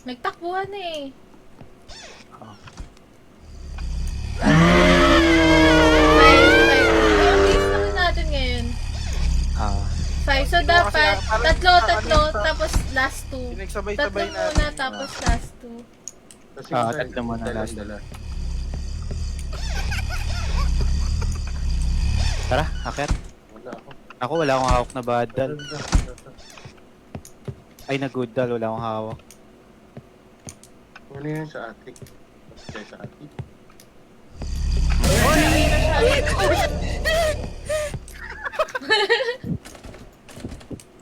B: Nagtakbuhan eh.
D: Oh.
B: 5. Ay, ang bilis naman natin ngayon. 5. So, dapat, tatlo, tapos last 2.
G: Pinagsabay-sabay
B: Tatlo
G: na.
B: muna, tapos last 2.
E: Kasi
D: Tatlo muna last. Tara, akit.
E: Wala ako.
D: Ako, wala akong hawak na bad doll. Ay, na good doll, wala akong hawak.
E: Ano yun sa attic? Kaya sa attic.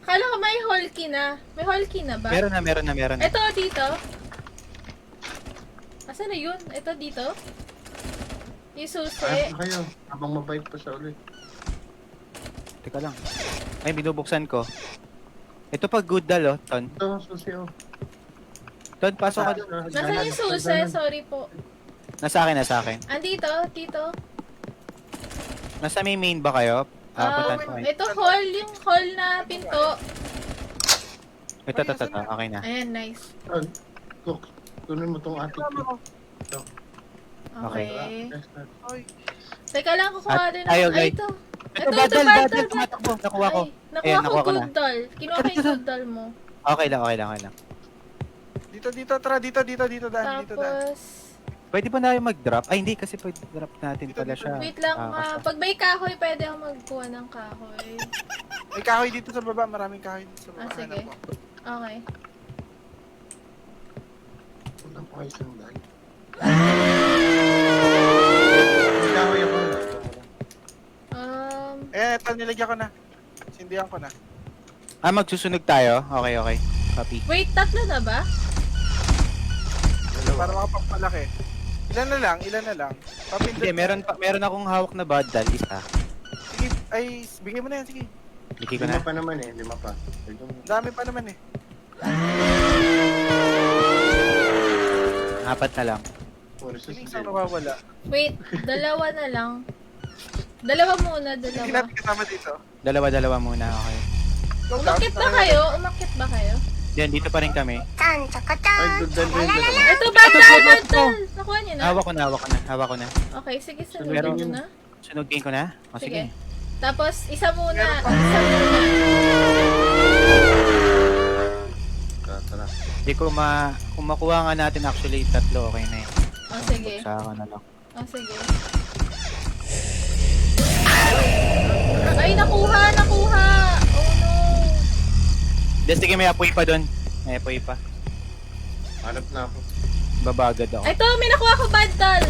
B: Kala ko may hall key na. May hall key na ba?
D: Meron na.
B: Ito, dito. Asan na yun? Ito, dito. Yung susi.
E: Ayos na kayo. Habang mabait pa siya ulit.
D: Teka lang. Ay, binubuksan ko. Ito pa good doll, Ton.
E: Ito, susi oh.
D: Ton, pasok ka.
B: Nasaan yung susi? Sorry po.
D: Nasa akin.
B: Andito, dito.
D: Nasa may main ba kayo? Puntahan ko kayo.
B: Ito hall, yung hall na pinto.
D: Ito. Okay na.
B: Ayan, nice.
E: Cook, kunin mo tong ating
D: Okay.
B: Okay.
G: Oy,
B: Teka lang, kukuha
D: At
B: din
D: tayo,
B: ako. Ay,
D: guys.
B: ito.
D: Ito, badal.
B: badal.
D: Tumatakbo. Nakuha ko.
B: Ay,
D: Ayan,
B: nakuha ko
D: nakuha ko
B: good doll. Kinuha ko yung good doll mo.
D: Okay lang.
G: dito, tara, dito, Dan, dito, Dan.
B: Tapos,
D: Pwede ba na mag-drop? Ay, hindi. Kasi pwede drop natin
G: Dito,
D: pala
G: dito.
D: siya.
B: wait lang.
D: Kasya.
B: Pag may kahoy, pwede ako magkuha ng kahoy.
G: May kahoy dito sa baba, maraming kahoy dito sa baba.
B: Sige.
G: Hanap ko.
B: Okay.
E: Wala pa kayo sandal. Ikaw yung
G: Eto, nilagyan ko na. Sindihan ko na.
D: Magsusunog tayo? Okay. Copy.
B: Wait, tatlo na ba?
G: Para makapagpalaki. Ilan na lang. Papindot.
D: Hindi, meron akong hawak na badal. Isa.
G: Sige, ay, bigay mo na yan, sige.
D: Liki ko
E: Lima
D: na.
E: pa naman eh, lima pa.
G: Dami pa naman eh.
D: 4 na lang.
E: Puro sa
G: Hindi isang nawawala.
B: Wait, dalawa na lang. Dalawa muna,
G: Hindi
B: dalawa.
G: natin kasama dito.
D: Dalawa muna. Okay.
B: Umakit ba kayo? Umakit ba kayo?
D: Yan, dito pa rin kami.
E: Ay, dudal rin dalawa.
B: Ito, bandal! Nakuha niyo na?
D: Hawak ko na.
B: Okay, sige,
D: Pero-
B: sunugin mo na.
D: Sunugin ko na? O,
B: Sige.
D: sige.
B: Tapos, isa muna.
G: Meron pa.
B: Isa muna.
E: Tara.
D: Hindi ko kung makuha nga natin actually 3, okay na eh.
B: O, sige.
D: Sa akin na lang.
B: O, sige. Ay, nakuha! Oh, no.
D: Then, sige, may apoy pa doon. May apoy pa.
E: Hanap na ako.
D: Babagad ako.
B: Ito, may nakuha akong bandal.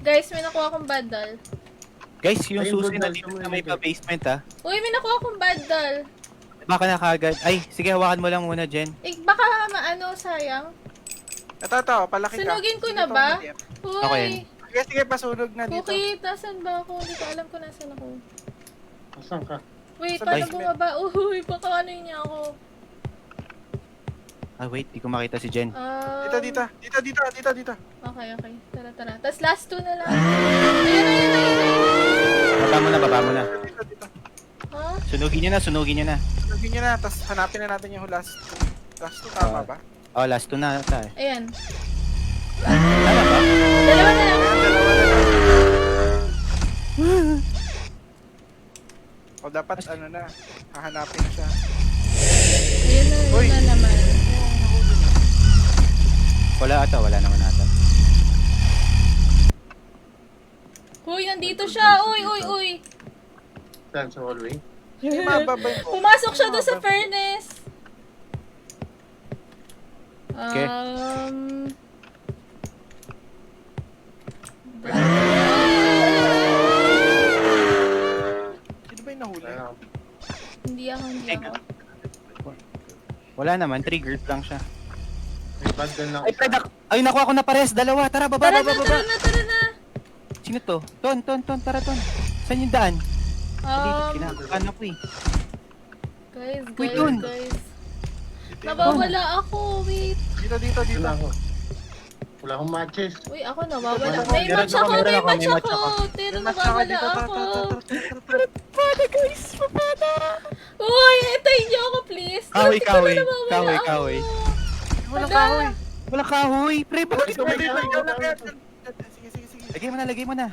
B: Guys, may nakuha akong bandal.
D: Guys, yung
E: Ay,
D: susi
E: good
D: na
E: luck
D: dito
E: sa
D: na
E: mga
D: may
E: guys.
D: pa-basement ah.
B: Uy, may nakuha akong bandal.
D: Baka na kagad. Ay, sige, hawakan mo lang muna, Jen.
B: Baka maano, sayang.
G: Ito, palaki ka.
B: Sunugin ko
G: Sige,
B: na ba?
G: pamilya.
D: Okay.
B: Uy,
G: Sige, pasunog na dito.
B: Cookie, nasan ba ako? Hindi ko alam kung nasan ako.
E: Asan ka?
B: Wait,
G: Sa
B: paano
G: basement.
B: bumaba? Uy, baka ano yun niya ako.
D: Ah, wait, di ko makita si Jen.
G: Dito.
B: Okay. Tara. Tapos last 2 na lang. Ayun.
D: Baba mo na.
G: Dito.
B: Ha?
D: Sunugin nyo na.
G: Sunugin nyo na, tapos hanapin na natin yung last two. Last two, tama ba?
D: Oh, last 2 na tayo.
B: Ayan.
D: Tama ba?
B: Dalawa na lang.
G: Ayan, dalawa na lang. O dapat ano na, hahanapin na siya.
B: Ayun
G: Uy.
B: na naman.
D: Wala naman ata.
B: Uy, nandito siya. Uy.
E: Saan sa hallway?
G: Hindi mababay ko.
B: Pumasok siya doon sa furnace.
D: Okay.
G: Sino ba yung nahuli?
B: Hindi ako.
D: Wala naman, triggered lang siya.
E: May bandal lang.
D: Ay, pwede. Ay, nakuha ko na pares. Dalawa. Tara, baba.
B: Tara na.
D: Sino to? Ton. Tara, Ton. Saan yung daan? Kinakakan ako eh. Wait, dun.
B: Guys. Nawawala ako. Wait.
G: Dito.
E: Wala ako. Wala akong matches.
B: Uy, ako nawawala.
G: Meron
B: May match ako.
D: meron ako.
B: Pero
G: Mas ako
B: nawawala
G: dito,
B: ako.
G: tara.
D: guys. Papada.
B: Uy, itayin niyo ako, please.
D: Kahoy,
B: Dito
D: kahoy.
B: na nawawala
D: Kahoy.
B: ako.
G: Walang
B: Wala.
G: kahoy.
D: Wala kahoy. Pre, bakit?
E: Ikaw may kahoy.
G: Sige.
D: Lagay mo na.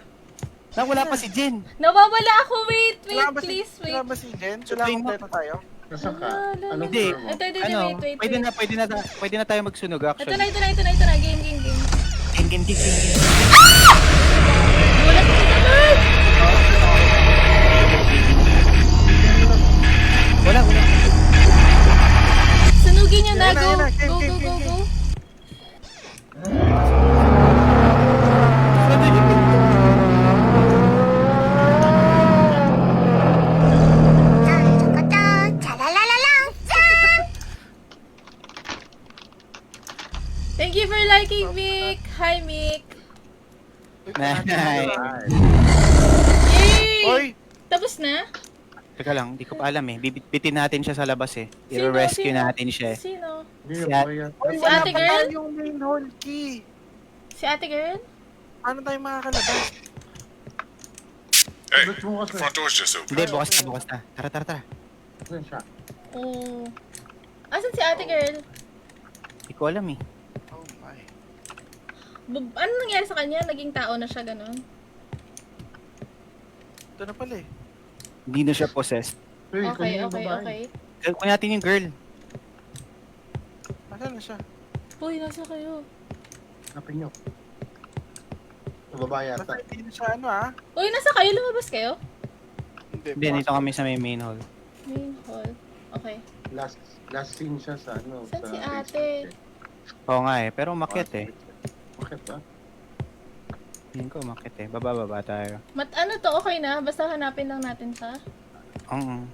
D: Wala pa si Jen.
B: Nawawala ako. Wait,
G: Wala ba
B: please,
G: si, wala ba si Jen? Wala
D: Sabihin mo.
G: kompleto tayo?
E: Nasaan ka?
B: Wala.
E: Anong
D: Hindi.
E: floor mo?
B: Ito,
D: Ano?
B: wait.
D: Pwede na tayo magsunog
B: Ito
D: actually.
B: na. Game.
D: Ging.
B: Wala ko naman.
D: Wala.
B: Sunugin niyo na.
G: Ayan na, ayan na.
B: Go.
G: Game.
B: Thank you for liking, Mick. Hi, Mick.
D: Nice.
B: Yay!
G: Hoy!
B: Tapos na?
D: Teka lang, hindi ko pa alam eh. Bibitbitin natin siya sa labas eh.
B: Sino?
D: I-rescue natin siya eh.
B: Sino?
E: Hindi
D: Si
E: na ba yan?
G: Hoy,
B: Si
G: wala
B: ate
G: pa
B: girl?
G: tayong main hall key.
B: Si ate girl?
G: Paano tayo makakalabas?
F: Hey,
E: Ba't mo
F: the
E: kasi?
F: front door's just open.
D: Hindi, bukas na, bukas na. Tara, tara, tara.
E: Asan siya?
B: Oh. Asan si ate girl?
D: Hindi ko alam eh.
G: Oh my.
B: Ano nangyari sa kanya? Naging tao na siya, ganun?
G: Ito na pala eh.
D: Hindi na siya possessed.
E: Uy,
B: Okay,
E: kunin yung
B: okay,
E: babae.
B: okay.
D: Kunin natin yung girl.
G: Asan na siya?
B: Uy, nasa kayo?
E: Hanapin niyo. Yung babae
G: Basta
E: yata.
G: hindi na siya ano ah.
B: Uy, nasa kayo? Lumabas kayo?
G: Hindi.
D: Hindi, dito kami sa main hall.
B: Main hall. Okay.
E: Last scene siya sa ano.
B: Saan
E: sa
B: si
E: Facebook
B: ate?
E: eh.
D: Oo nga eh, pero umakyat eh.
E: Bakit ba?
D: Hindi ko umakyat eh. Baba tayo.
B: Ano to? Okay na? Basta hanapin lang natin siya.
D: Oo.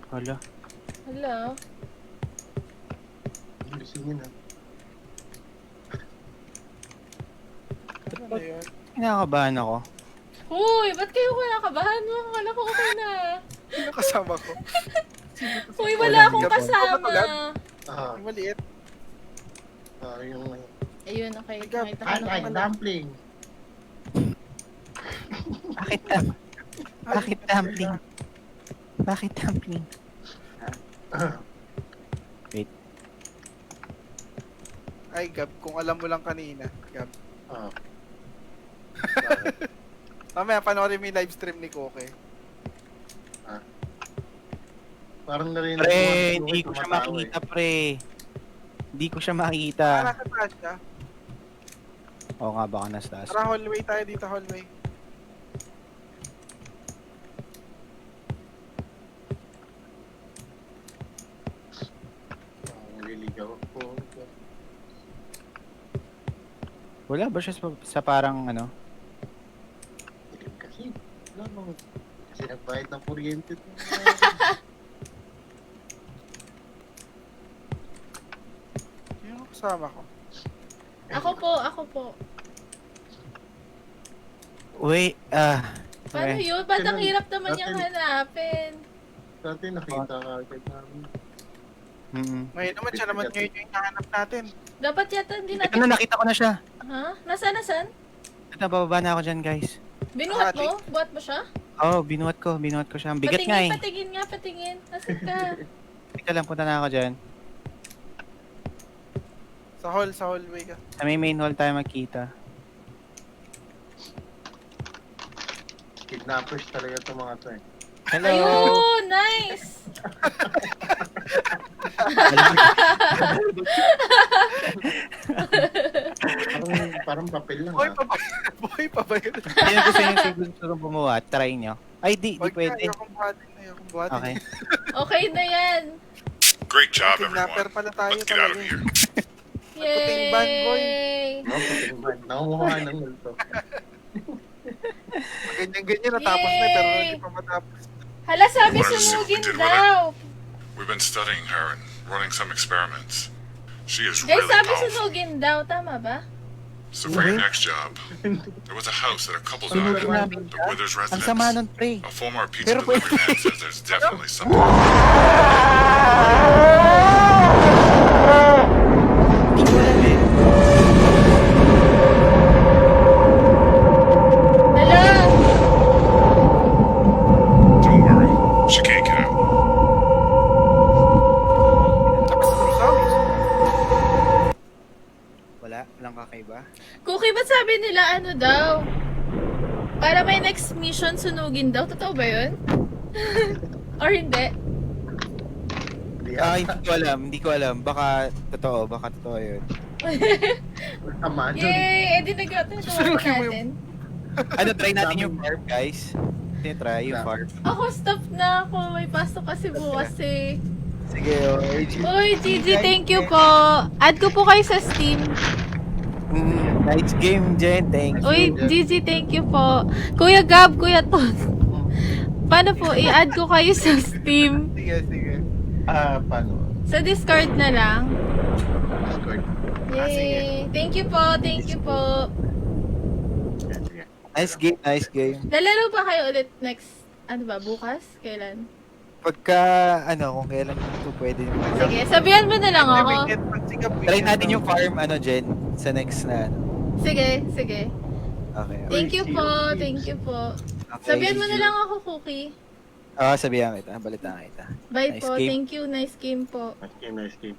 D: Hala.
B: Hello?
E: Gisingin na.
G: Ano na yun?
D: Kinakabahan ako.
B: Uy, ba't kayo kinakabahan mo? Akala ko okay na.
G: Sino kasama ko?
B: Uy, wala akong kasama.
E: Ah,
G: Yung maliit.
E: yung
B: Ayun, okay.
G: Nagab-
B: Nakita ko
E: I
B: na
E: like
B: pala.
E: dumpling.
D: Bakit dumpling? Bakit dumpling? Wait.
G: Ay, Gab, kung alam mo lang kanina. Gab.
E: Ah.
G: Mamaya, panoorin mo yung live stream ni Koke.
E: Parang narinig
D: Pre,
E: ko,
D: hindi ko siya
E: tumatawa
D: makita, pre. Hindi ko siya makita.
G: Nasa taas siya.
D: Oo nga, baka nasa taas.
G: Tara, hallway tayo dito, hallway.
E: Nililigaw ako.
D: Wala ba siya sa parang ano?
E: Dilim kasi. Wala bang... Kasi nagbayad ng kuryente.
G: Sino kasama ko?
B: Ako po.
D: Wait,
B: Paano
D: okay.
B: yun? Ba't ang
E: Kailan-
B: hirap naman
E: dati-
B: niyang hanapin?
E: Dati nakita ka agad namin.
G: Ngayon naman, siya naman ngayon yung hinahanap natin.
B: Dapat yata hindi
D: Ito
B: natin...
D: na, nakita ko na siya.
B: Ha? Nasaan?
D: Ito, bababa na ako dyan, guys.
B: Binuhat mo? Buhat mo siya?
D: Oo, binuhat ko siya. Ang bigat nga eh.
B: Patingin. Nasaan ka?
D: Teka lang, punta na ako dyan.
G: Sa hallway ka.
D: Sa may main hall tayo magkita.
E: Kidnappers talaga itong mga to eh.
D: Hello!
B: Ayun! Nice!
E: Parang papel lang
G: Boy,
E: ah.
G: Boy, pabayad.
D: Sino gusto nyo gusto kong bumuhat? Try nyo. Ay, di pwede.
G: Ayokong buhatin.
D: Okay.
B: Okay na yan.
F: Great job,
G: Kidnapper
F: everyone.
G: pala tayo
F: Let's get out of
G: talaga.
F: here.
G: Puting ban, boy.
B: Yay!
E: Nakuha ng multo.
G: Ganyan-ganyan natapos na pero
B: Yay!
G: hindi pa matapos.
B: Hala, sabi
F: Wanted to see what we
B: sunugin
F: did with her.
B: daw.
F: We've been studying her and running some experiments. She is
B: Guys,
F: really
B: sabi
F: powerful.
B: sunugin daw. Tama ba?
F: So for your next job, there was a house that a couple died in, the Withers
D: Ang sama
F: residence.
D: nun, pre.
F: A former pizza
D: Pero
F: delivery man says there's definitely something.
D: Hindi ko alam eh.
B: Hala!
F: Don't worry, she can't get out.
D: Walang kakaiba.
B: Cookie, ba't sabi nila ano daw? Para may next mission sunugin daw. Totoo ba yun? Or hindi?
D: Hindi ko alam. Baka totoo yun.
E: Tama dun.
B: Yay! Eh di nag-tunawin natin.
D: Ano, try natin yung farm, guys. Try yung farm.
B: Ako, stop na ako. May pasok kasi bukas eh.
D: Sige,
B: Uy, Gigi, thank you po. Add ko po kayo sa Steam.
D: Nice game, Jen. Thanks.
B: Uy, Gigi, thank you po. Kuya Gab, Kuya Ton. Paano po? I-add ko kayo sa Steam.
G: Sige.
E: Paano?
B: Sa Discord na lang.
E: Discord.
B: Yay! Thank you po, thank you po.
E: Sige.
D: Nice game.
B: Lalaro ba kayo ulit next, ano ba, bukas? Kailan?
D: Pagka, kung kailan ito pwede naman.
B: Sige, sabihan mo na lang ako.
D: Try natin yung farm, Jen, sa next na,
B: Sige, sige.
D: Okay.
B: Thank you
E: see
B: po,
E: you.
B: thank you po.
D: Okay.
B: Sabihan mo na lang ako, Cookie.
D: Ah, sabihan kita. Balitaan kita.
B: Bye
D: Nice
B: po,
D: game.
B: thank you. Nice game po.
E: Nice game, nice game.